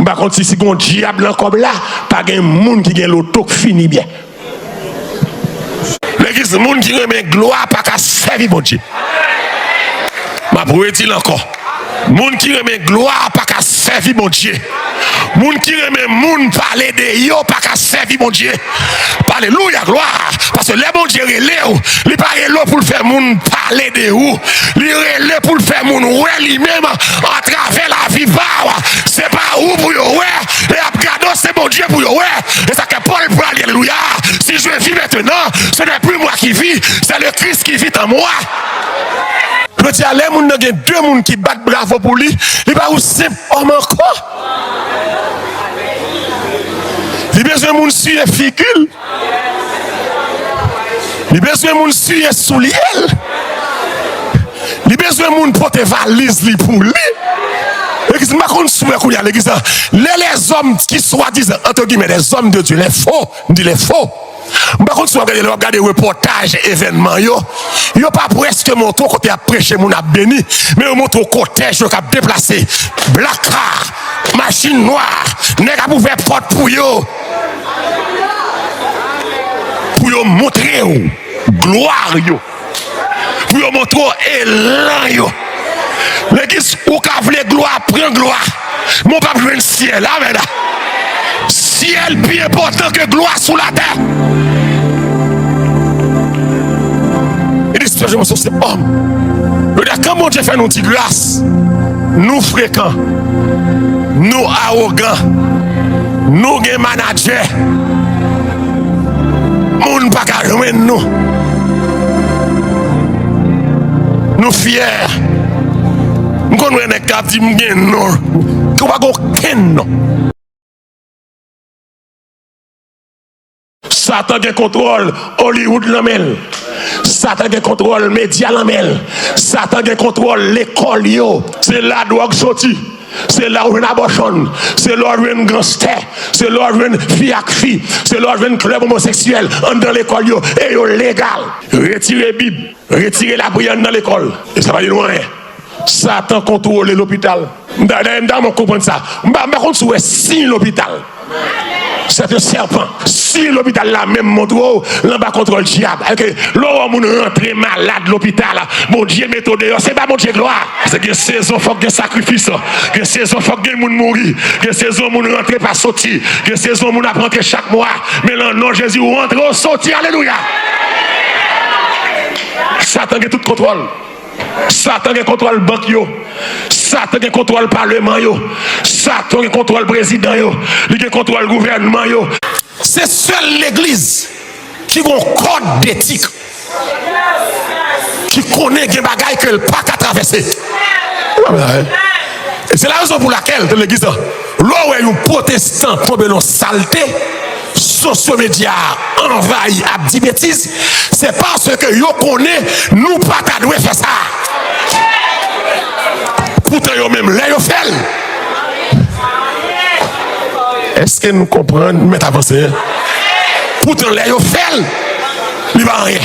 Par contre si gon diable encore là, pas de monde qui gagne l'auto qui finit bien. L'église monde qui remet gloire pas qu'à servir bon Dieu. Ma pour dire encore. Moun qui remet gloire pas qu'à servir mon Dieu. Moun qui remet moun parler de yo pas qu'à servir mon Dieu. Alléluia, gloire. Parce que les bon Dieu relève, il pas relève pour faire moun parler de ou. Il relève pour faire moun ouais lui-même à travers la vie. C'est pas où pour yo ouais. Et après c'est mon Dieu pour yo ouais. Et ça que Paul pour alléluia. Si je vis maintenant, ce n'est plus moi qui vis, c'est le Christ qui vit en moi. Je dis à les gens, il y a deux personnes qui battent bravo pour lui. Il n'est pas aussi simple homme encore. Il y a besoin de gens suivre figure. Il y a besoin de gens suivre soulier. Il y a besoin de gens porter valise pour lui. L'église m'a connu qu'il y a l'église. Les hommes qui soi-disant, entre guillemets, les hommes de Dieu, les faux, dit les faux. Par contre, si vous regardez les reportages, événements, yo pas presque montré côté à prêcher, mon a béni, mais on montre au cortège qui a déplacé, black car, Machine noire, n'est pas pour faire porte pour yo. Pour yo montrer gloire yo. Pour yo montrer élan yo. L'église ou ka vle gloire, prend gloire. Mon pas besoin de ciel, amen. Ciel plus important que gloire sous la terre. Il dit, je me soucie, homme. Quand mon Dieu fait nous petite grâce, nous fréquents, nous arrogants, nous les managers, nous ne pas qu'à nous. Nous fiers. Nous connaissons les cas qui nous non. Nous pas aucun non. Satan qui contrôle Hollywood l'amel. Satan qui contrôle média l'amel. Satan qui contrôle l'école yo. C'est la drogue sortie. C'est là où une abortion, c'est là où une gangster, c'est là où une fille à fille, c'est là où une club homosexuel dans l'école yo, et yo légal. Retirez Bible, retirez la prière dans l'école. Et ça va dire loin. Satan contrôle l'hôpital. D'ailleurs, on comprend ça. Par contre, si l'hôpital, c'est un serpent. Si l'hôpital là même montre là bas contrôle diable. L'homme rentre malade l'hôpital. Mon Dieu méthode, c'est pas mon Dieu gloire. C'est que saison faut que sacrifice. Que saison faut que moun mourir. Que saison moun rentre pas sortir. Que saison moun apprendre chaque mois. Mais là non Jésus rentre sortir. Alléluia. Satan a tout contrôle. Satan qui contrôle banque yo. Satan qui contrôle parlement yo. Satan qui contrôle président yo. Qui contrôle gouvernement yo. C'est seule l'église qui a un code d'éthique. Qui connaît des bagailles que le pas qu'à traverser. Et c'est la raison pour laquelle de l'église, là où un protestant tombe dans saleté, social média envahi à 10 bêtises, c'est parce que yo connaît nous pas qu'à doit faire ça. Pourtant yo même là yo fait. Est-ce que nous comprenons, mais avancé? Pourtant là yo fait. Il va rien.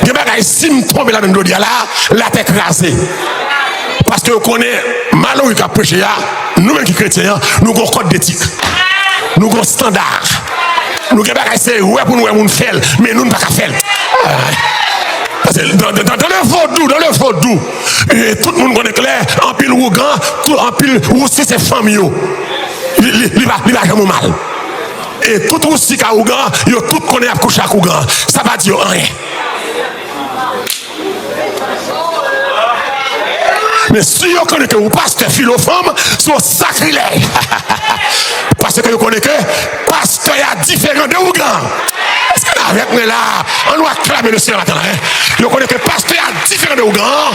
Il va rien si me tombe là même là, la tête écrasée. Parce que vous connaissez, malheur qui a prêché, nous-mêmes qui chrétiens, nous avons un code d'éthique. Nous avons un standard. Nous avons un c'est ouais pour nous faire, mais nous ne pouvons pas faire. Parce que dans le vaudou, tout le monde connaît clair, en pile ougan, en pile aussi c'est famille. Il va jamais mal. Et tout aussi qui a ougan, tout connaît à coucher à ougan. Ça va dire rien. Mais si vous connaissez que vous pasteur philofemme, c'est un sacrilège. Parce que vous connaissez que pasteur est différent de Ougan. Est-ce que avec nous là, on doit acclamer le Seigneur maintenant. Vous connaissez que pasteur est différent de Ougan.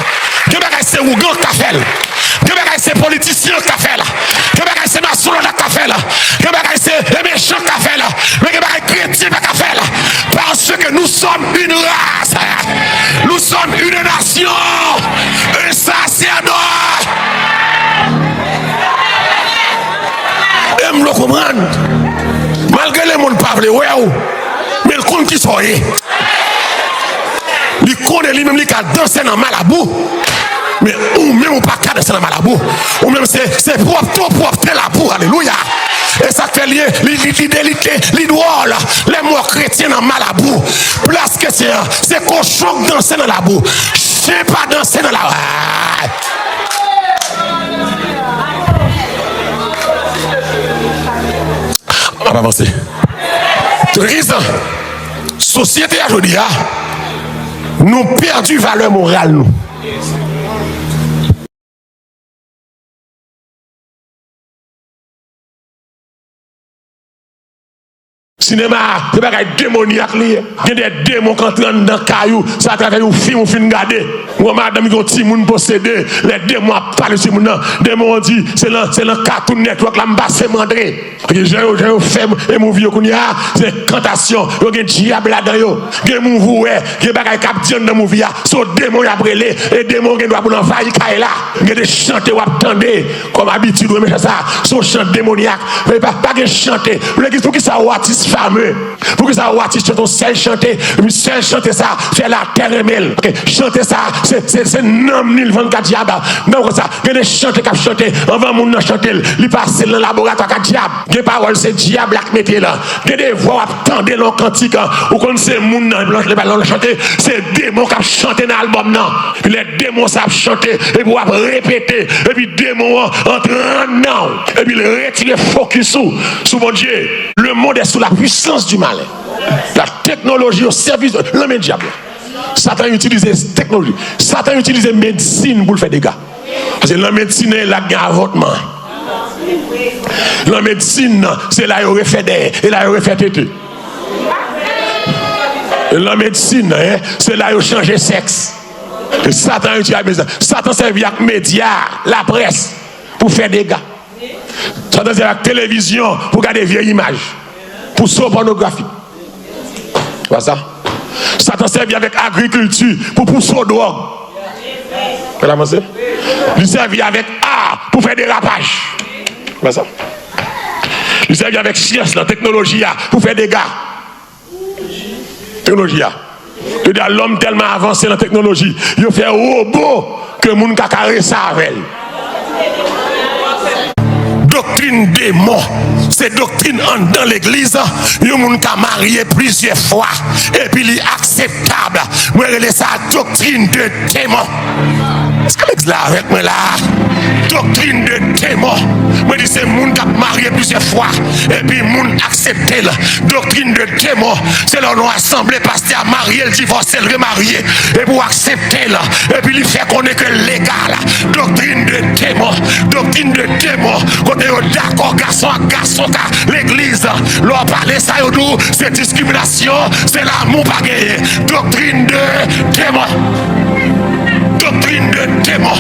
C'est Ougan qui a fait. C'est politicien qui a fait. C'est maçon qui a fait. C'est les méchants qui a fait. Mais chrétien qui a fait. Parce que nous sommes une race. Nous sommes une nation. Un sacerdoce. Et me le comprendre. Malgré les mondes pas ouais, mais le compte qui soit. Il connaît lui-même qui a dansé dans Malabou. Mais ou même ou pas qu'à danser dans Malabou. Ou même c'est propre, tout propre, la boue. Alléluia. Et ça fait lier l'idole, les morts chrétiens dans Malabou. Place que c'est cochon danser dans la boue. Je ne sais pas danser dans la boue. On va avancer. Raison. Société aujourd'hui, nous perdu valeur morale nous. Cinéma, c'est pas un démoniaque. Il y a des démons qui entrent dans le caillou. Ça à travers un film, on finit de garder. Moi, madame, qui ont petit monde possédé. Les démons parlent de ce monde. Les démons ont dit, c'est le Cartoon Network, là, je vais mandrer. J'ai fait un movie, c'est cantation. Il y a un diable là-dedans. Il y a un movie, il y a un capitaine dans le movie. C'est un démon qui a brûlé. Les démons qui doivent envahir le là. Il y a des chanter ou attendre. Comme habitude, ça. C'est un chant démoniaque. Pas de chanter. Pour qui ça, artiste fameux. Pour que ça artiste ton seul chanter, seul chanter ça, faire la terre remel. Chanter ça, c'est nom 24 diable. Non comme ça, il y a des chanter qui chanter, avant moun nan chanter, il passe dans le laboratoire ka diable. Des paroles c'est diable qui mette là. Il y a des voix attendez l'on cantique ou comme c'est moun nan les ballons chanter, c'est démon qui chanter dans l'album nan. Les démons savent chanter et puis répéter et puis démon entre non et puis retirer focus sous mon Dieu. Le monde est sous la puissance du mal. La technologie au service de l'homme et diable. Satan utilise technologie. Satan utilise médecine pour faire des dégâts. Parce que la médecine est là gain avortement. La médecine, c'est là où il fait des et là où il fait tété. La médecine, c'est là où il change sexe. Et Satan utilise Satan servi avec les médias, la presse, pour faire des dégâts. Satan servi avec la télévision pour garder des vieilles images. Pour sauver pornographie. Voilà ça. Satan servi avec l'agriculture pour pousser aux drogues. Vous avez il servi avec art pour faire des rapages. Voilà ça. Il servi avec science, la technologie pour faire des gars. Technologie. L'homme tellement avancé dans la technologie, il fait un robot que les gens ne carré ça avec. Doctrine des morts, c'est doctrine dans l'église. Il y a des gens qui ont marié plusieurs fois et puis il est acceptable. Moi, je ça doctrine de démon. Est-ce que vous là avec moi là? Doctrine de démon. Moi, je dis c'est des gens qui ont marié plusieurs fois et puis les gens accepté la doctrine de démon. C'est là où on assemblé pasteur à marier, le divorcer, le remarier et pour accepter là. Et puis il fait qu'on est que légal. Doctrine de démon. Doctrine de démon. D'accord, garçon à garçon, l'église, l'on parle ça, c'est discrimination, c'est l'amour pas gagné. Doctrine de démon. Doctrine de démon.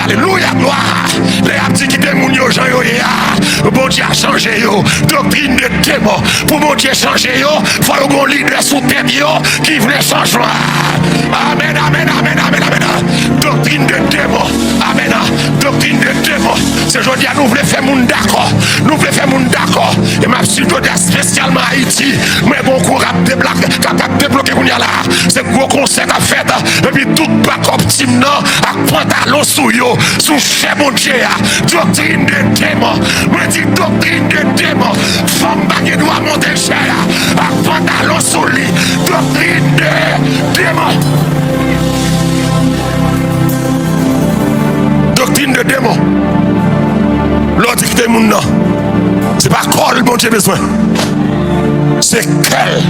Alléluia, gloire. Les petits qui démon yo, Jean yo, bon Dieu a changé yo. Doctrine de démon. Pour mon Dieu changer yo, faut un leader sous tête yo qui voulait changement. Amen, amen, amen, amen, amen. Doctrine de démon. Amen. Doctrine de démon. C'est aujourd'hui nous voulons faire moun d'accord. Nous voulons faire moun d'accord. Et ma suite spécialement Haïti. Mais bon cours à débloquer qu'on y a là. C'est gros concert à faire. Et puis tout backup team non à pantalon sous yo. Sous chef mon Dieu. Doctrine de démon. Moi dis doctrine de démon. Femme baguette doit monter cher. À pantalon sous lui. Doctrine de démon. Doctrine de démon. L'autre qui est moun non. C'est pas col mon Dieu besoin. C'est quelle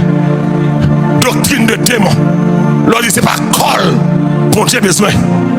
doctrine de démon. L'autre dit c'est pas col mon Dieu besoin.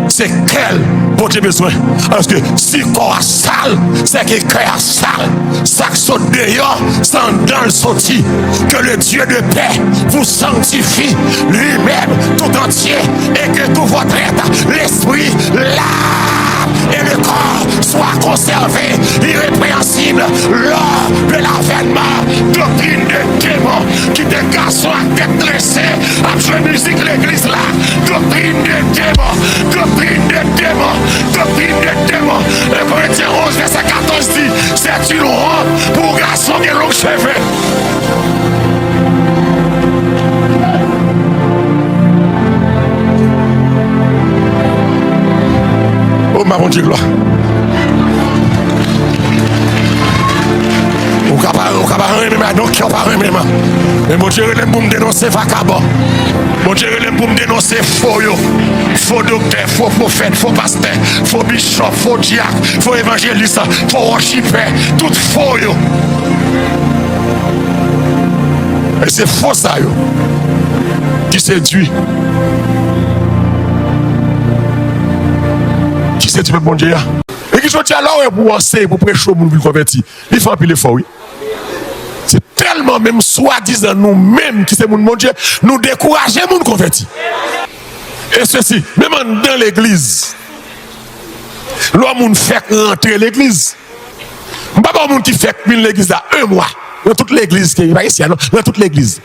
C'est quel bon Dieu besoin. Parce que si corps a sale, c'est que cœur a sale. Ça saute dehors, sans dans le sorti. Que le Dieu de paix vous sanctifie lui-même tout entier. Et que tout votre être, l'esprit, l'âme et le corps soient conservés irrépréhensibles lors de l'avènement. Doctrine de démon qui des garçons à tête dressée. À jouer musique l'église là. Doctrine de démon. Doctrine de démon. Doctrine de démon. Le Corinthiens 11 verset 14 dit c'est une robe pour garçons qui ont longs cheveux. Oh ma bon Dieu gloire. Mais mon Dieu, il est pour me dénoncer vagabond. Mon Dieu, il est pour me dénoncer faux yo. Faux docteur, faux prophète, faux pasteur, faux bishop, faux diacre, faux évangéliste, faux worshipper, tout faux yo. Et c'est faux ça yo. Qui séduit. Qui séduit le bon Dieu. Et qui sont alors pour enseigner, pour prêcher au monde pour convertir. Il faut un pile fort oui. C'est tellement même soi-disant nous-mêmes qui c'est mon Dieu, nous décourager mon converti. Et ceci, même dans l'église, l'homme fait rentrer l'église. Pas un monde qui fait venir l'église là 1 mois. Dans toute l'église qui est pas ici, dans toute l'église.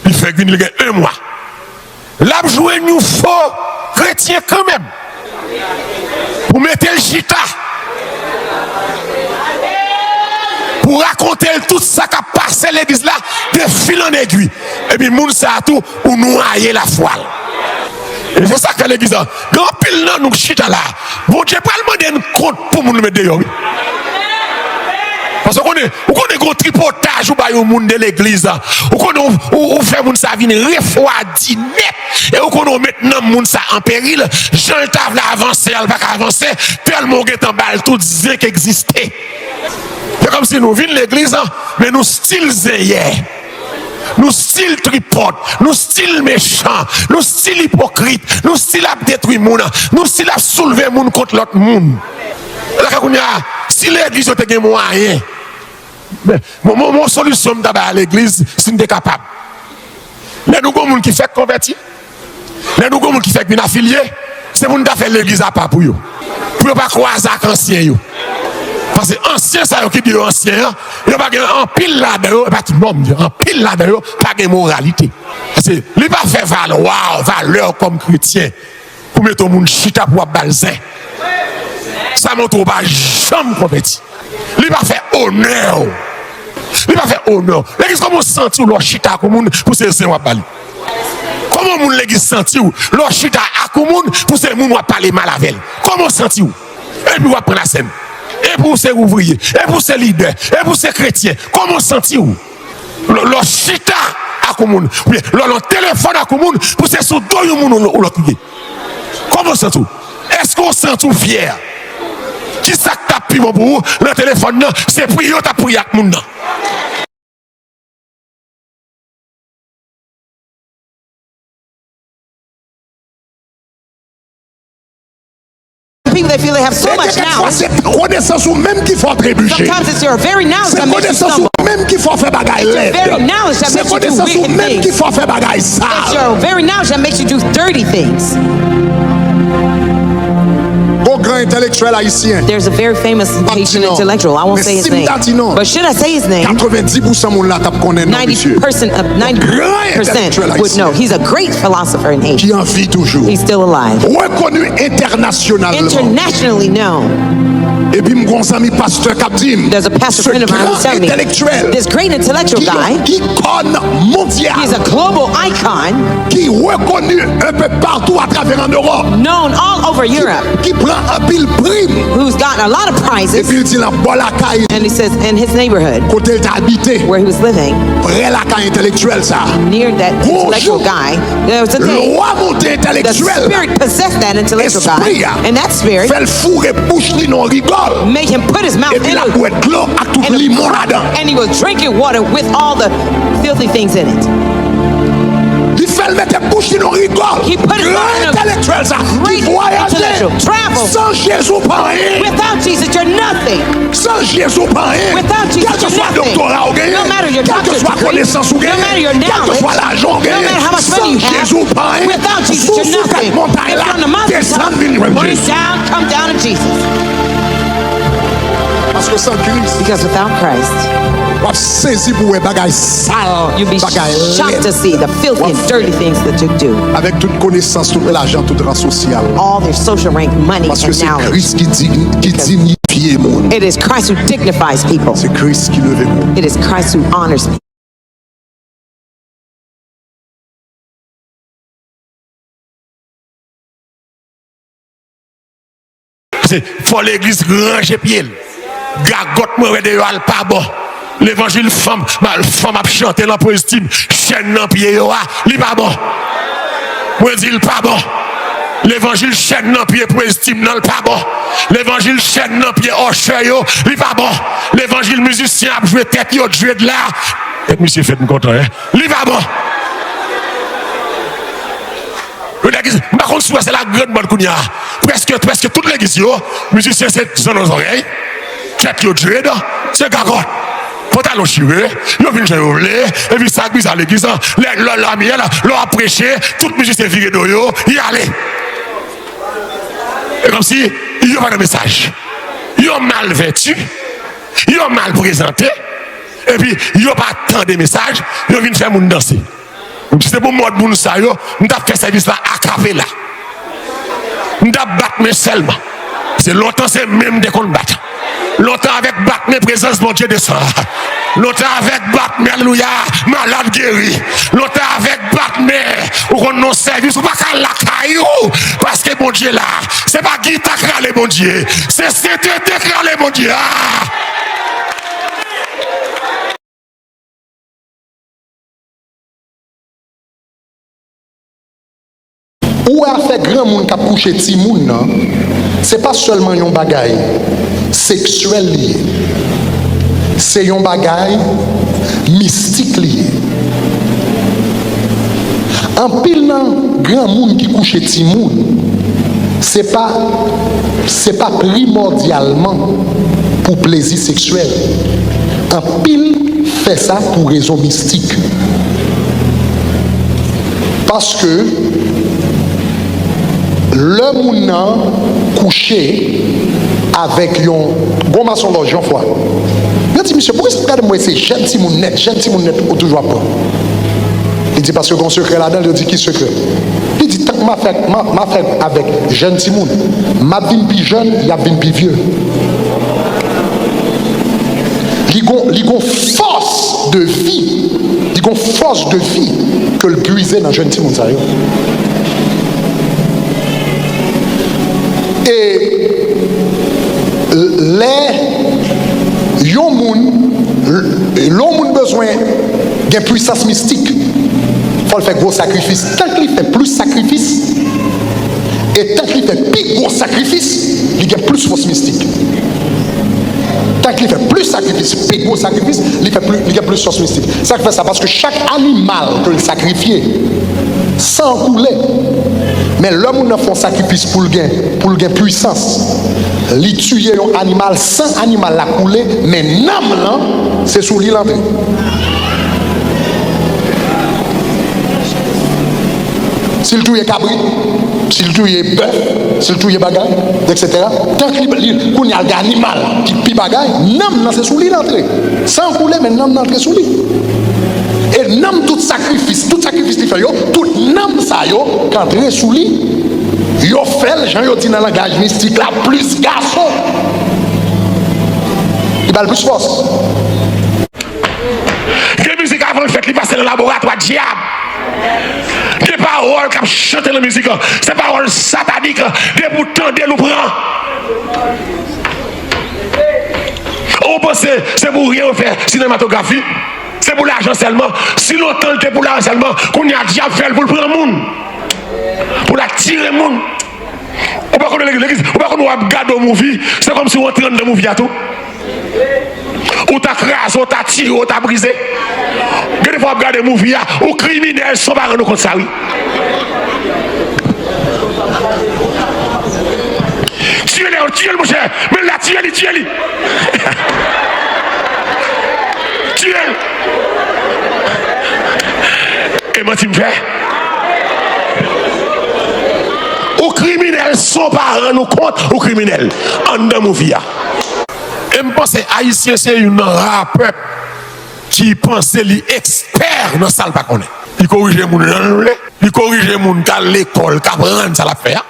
Il fait venir 1 mois. Là, jouer nous faux chrétiens quand même. Pour mettre le chita. Pour pour raconter tout ça qui a passé l'église là, de fil en aiguille. Et puis, moun ça tout, pour noyer la foile. Et c'est ça que l'église a. Grand pile nan nous chita là. Bon Dieu, pas le demander un compte pour nous mettre dehors. Parce qu'on est gros tripotage ou bail au monde de l'église. Ou fait moun ça venir refroidi net. Et on maintenant moun ça en péril. Jean table avancer, elle va avancer tellement que en balle tout zé qui existait. C'est comme si nous vînes l'église mais nous style zéyer. Nous style tripote, nous style méchant, nous style hypocrite, nous style à détruire moun, nous style à soulever moun contre l'autre moun. Si l'église a des moyens, mon solution d'abord à l'église, c'est nous capable. Les nous gens qui fait convertir, les nous gens qui fait bien affilié, c'est pour nous faire l'église à pas pour eux. Pour ne pas croiser avec anciens. Parce que ancien, ça qui dit ancien, il n'y a pas un pile là-dedans, pas tout le monde, un pile là-dedans, pas de moralité. Parce que il ne pas faire valeur comme chrétien pour mettre au monde chita pour balzin. Ça montre pas jamais compétit. Il va faire honneur. Il va faire honneur. L'église, comment sentir leur chita comme monde pour ces gens parler? Comment moun l'église sentir leur chita à comme monde pour ces gens parler mal avec elle? Comment sentir? Et puis on va prendre la scène. Et pour ces ouvriers, et pour ces leaders, et pour ces chrétiens, comment sentir-vous? Leur chita à commune, leur téléphone à commune, pour ces sous deux moun ou l'autre. Comment sentir-vous? Est-ce qu'on sent tout fier? Qui ça tape pour vous? Le téléphone, c'est pour vous taper avec moun. People they feel they have so much now. C'est connaissance ou même qu'il faut trébucher. Sometimes it's your very knowledge that makes you stumble. Même qu'il faut faire bagaille laide. Very knowledge that makes you do wicked même things. qu'il faut faire bagaille It's sale. your very knowledge that makes you do dirty things. Bon grand intellectuel haïtien. There's a very famous Haitian intellectual. I won't say his name. But should I say his name? 90% moun la tap connaît non monsieur. 90% would know. He's a great philosopher in Haiti. Qui en vit toujours. He's still alive. Reconnu internationalement. Internationally known. Et puis mon ami pasteur Kapdim. There's a pastor friend of mine who's telling me this great intellectual guy. Icône mondiale. He's a global icon. Qui reconnu un peu partout à travers en Europe. Known all over Europe. Qui prend un pile prime. Who's gotten a lot of prizes. Et puis il dit la Bolakaï. And he says in his neighborhood. Côté il habité. Where he was living. Près la caille intellectuelle ça. Near that intellectual guy. There was a day. The spirit possessed that intellectual guy. And that spirit. Fait le fourrer bouche li non rigole. Made him put his mouth in it. And he was drinking water with all the filthy things in it. He put his mouth in a great intellectual. Travel. Without Jesus, you're nothing. Without Jesus, you're nothing. No matter your doctorate degree, no matter your knowledge, no matter how much money you have, without Jesus, you're nothing. And from the mountain, down, come down to Jesus. Because without Christ, you'll be shocked to see the filthy and dirty things that you do. Avec toute connaissance, tout l'argent, tout rang social. All their social rank, money, Parce que and c'est knowledge. Christ qui dignifie monde. It is Christ who dignifies people. C'est Christ qui lève monde. It is Christ who honors people. Faut l'église ranger pied. Gagotte moi de al pas bon. L'évangile femme a chanté dans positive, chaîne dans pied yo, li pas bon. Moi dit il pas bon. L'évangile chaîne dans pied positive non pas bon. L'évangile chaîne dans pied hocher yo, li pas bon. L'évangile musicien a joué tête yo, joué de là. Et monsieur fait me content hein. Li pas bon. Par contre, c'est la grande bonne kounia. Presque toute l'église, musicien, c'est dans nos oreilles. Tête yo dread, c'est gagotte. Pantalon chiré, yo vin jouer, et puis ça glisse à l'église, la miel, l'on prêché, tout musicien viré de yo, y aller. Et comme si, il y a pas de message. Ils ont mal vêtu, ils ont mal présenté, et puis ils n'ont pas tant de messages, ils viennent faire moun danser. C'est pour moi de moun sa yo, nous avons fait service là à capella. Nous avons battu mes seulement. Parce que longtemps, c'est même des qu'on bat. Longtemps avec battre, mes présences, mon Dieu descend. Longtemps avec battre, mais alléluia, malade guéri. Longtemps avec battre, mais ou non service, ou pas qu'à la caillou. Parce que mon Dieu là, c'est pas qui t'a créé mon Dieu, c'est c'était créé mon Dieu. Ou a fait grand monde qui a couché petit monde, c'est pas seulement un bagaille sexuel lié. C'est un bagaille mystique lié. En pile grand monde qui couche petit monde, c'est pas primordialement pour plaisir sexuel. En pile fait ça pour raison mystique. Parce que le monde couché avec un bon maçon d'argent fois. Il dit, monsieur, pourquoi vous regardez moi c'est gentil mon net ou toujours pas? Il dit, parce que mon secret là-dedans, il dit, qui secret? Il dit, tant que m'a fait avec gentil moun, m'a vin plus jeune, il a vin plus vieux. Il a force de vie, que le puiser dans gentil moun ça. Et l'homme besoin d'une puissance mystique. Il faut faire gros sacrifice. Tant qu'il fait plus sacrifice, et tant qu'il fait plus gros sacrifice, il y a plus force mystique. Tant qu'il fait plus sacrifice, plus gros sacrifice, il y a plus force mystique. Ça fait ça parce que chaque animal que le sacrifier, sans couler. Mais l'homme n'a fait un sacrifice pour le gain puissance. Il tue un animal sans animal la couler, mais l'âme là, c'est sous l'île entrée. S'il tue cabri, s'il tue bœuf, s'il tue bagaille, etc. Tant qu'il y a un animal qui pi bagaille, l'âme là c'est sous l'île entrée. Sans couler, mais l'âme n'entre sous l'île. Et n'am tout sacrifice qui fait yo, tout n'am ça yo, quand il est sous lui, yo fait, Jean yo dit dans le langage mystique là, plus garçon. Il va le plus force. Quelle musique avant le fait, il passe dans le laboratoire diable. Des paroles qui chantent la musique, c'est paroles sataniques, des boutons, des loups prend. On pense c'est pour rien faire cinématographie. C'est pour l'argent seulement. Si longtemps c'est pour l'argent seulement, qu'on y a diable fait pour le prendre le monde. Pour la tirer le monde. On va connaître l'église, on va regarder le movie. C'est comme si on entrait dans le movie à tout. Ou t'as crasé, ou t'as tiré, ou t'as brisé. Des fois, on regarde le movie, ou criminels sont pas rendus compte ça, oui. Tuez-le, mon cher. Mais là, tuez-le. Tuez-le. Et moi, tu me fais. Aux criminels sont pas rendus compte aux criminels. En dans mon vie. Et je pense que Haïtien, c'est une rappeur qui pense qu'il est expert dans ça, pas connaît. Il corrige les gens, il corrige les gens à l'école, qui apprennent ça la faire.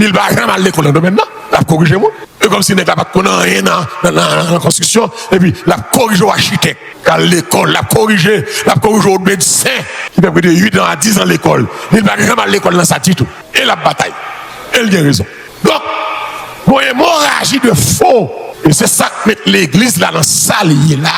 Il va jamais à l'école dans le domaine là, il corrige les gens. Et comme si il n'a pas rien dans la construction, et puis il corrige l'architecte à l'école, il corrige au médecin qui peut de 8 ans à 10 ans à l'école. Il va jamais à l'école dans sa titre. Et la bataille. Elle a raison. Donc, bon, hémorragie de faux. Et c'est ça que met l'église là dans sa ligne là.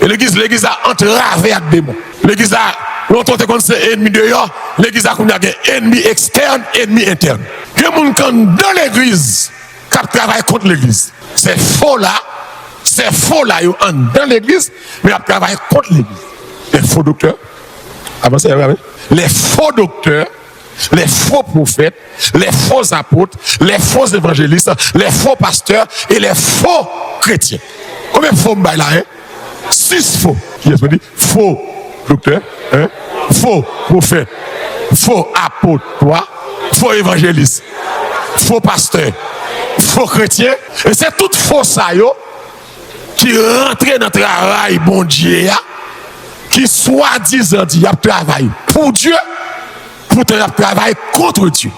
Et l'église a entravé avec des mots. L'église a, longtemps qu'on c'est ennemi dehors, l'église a un ennemi externe, ennemi interne. Il y a des gens dans l'église qui travaillent contre l'église. C'est faux là, dans l'église, mais ils travaillent contre l'église. Les faux docteurs, avancez, les faux docteurs, les faux prophètes, les faux apôtres, les faux évangélistes, les faux pasteurs et les faux chrétiens. Combien de faux m'baille là, hein? 6 faux. Qui est-ce qu'on dit? Faux docteur, hein? Faux prophète, faux apôtre, toi, faux évangéliste, faux pasteur, faux chrétien. Et c'est tout faux ça, yo, qui rentre dans le travail, bon Dieu, qui soi-disant dit, il y a travail pour Dieu. Pourtant, il travaille contre Dieu.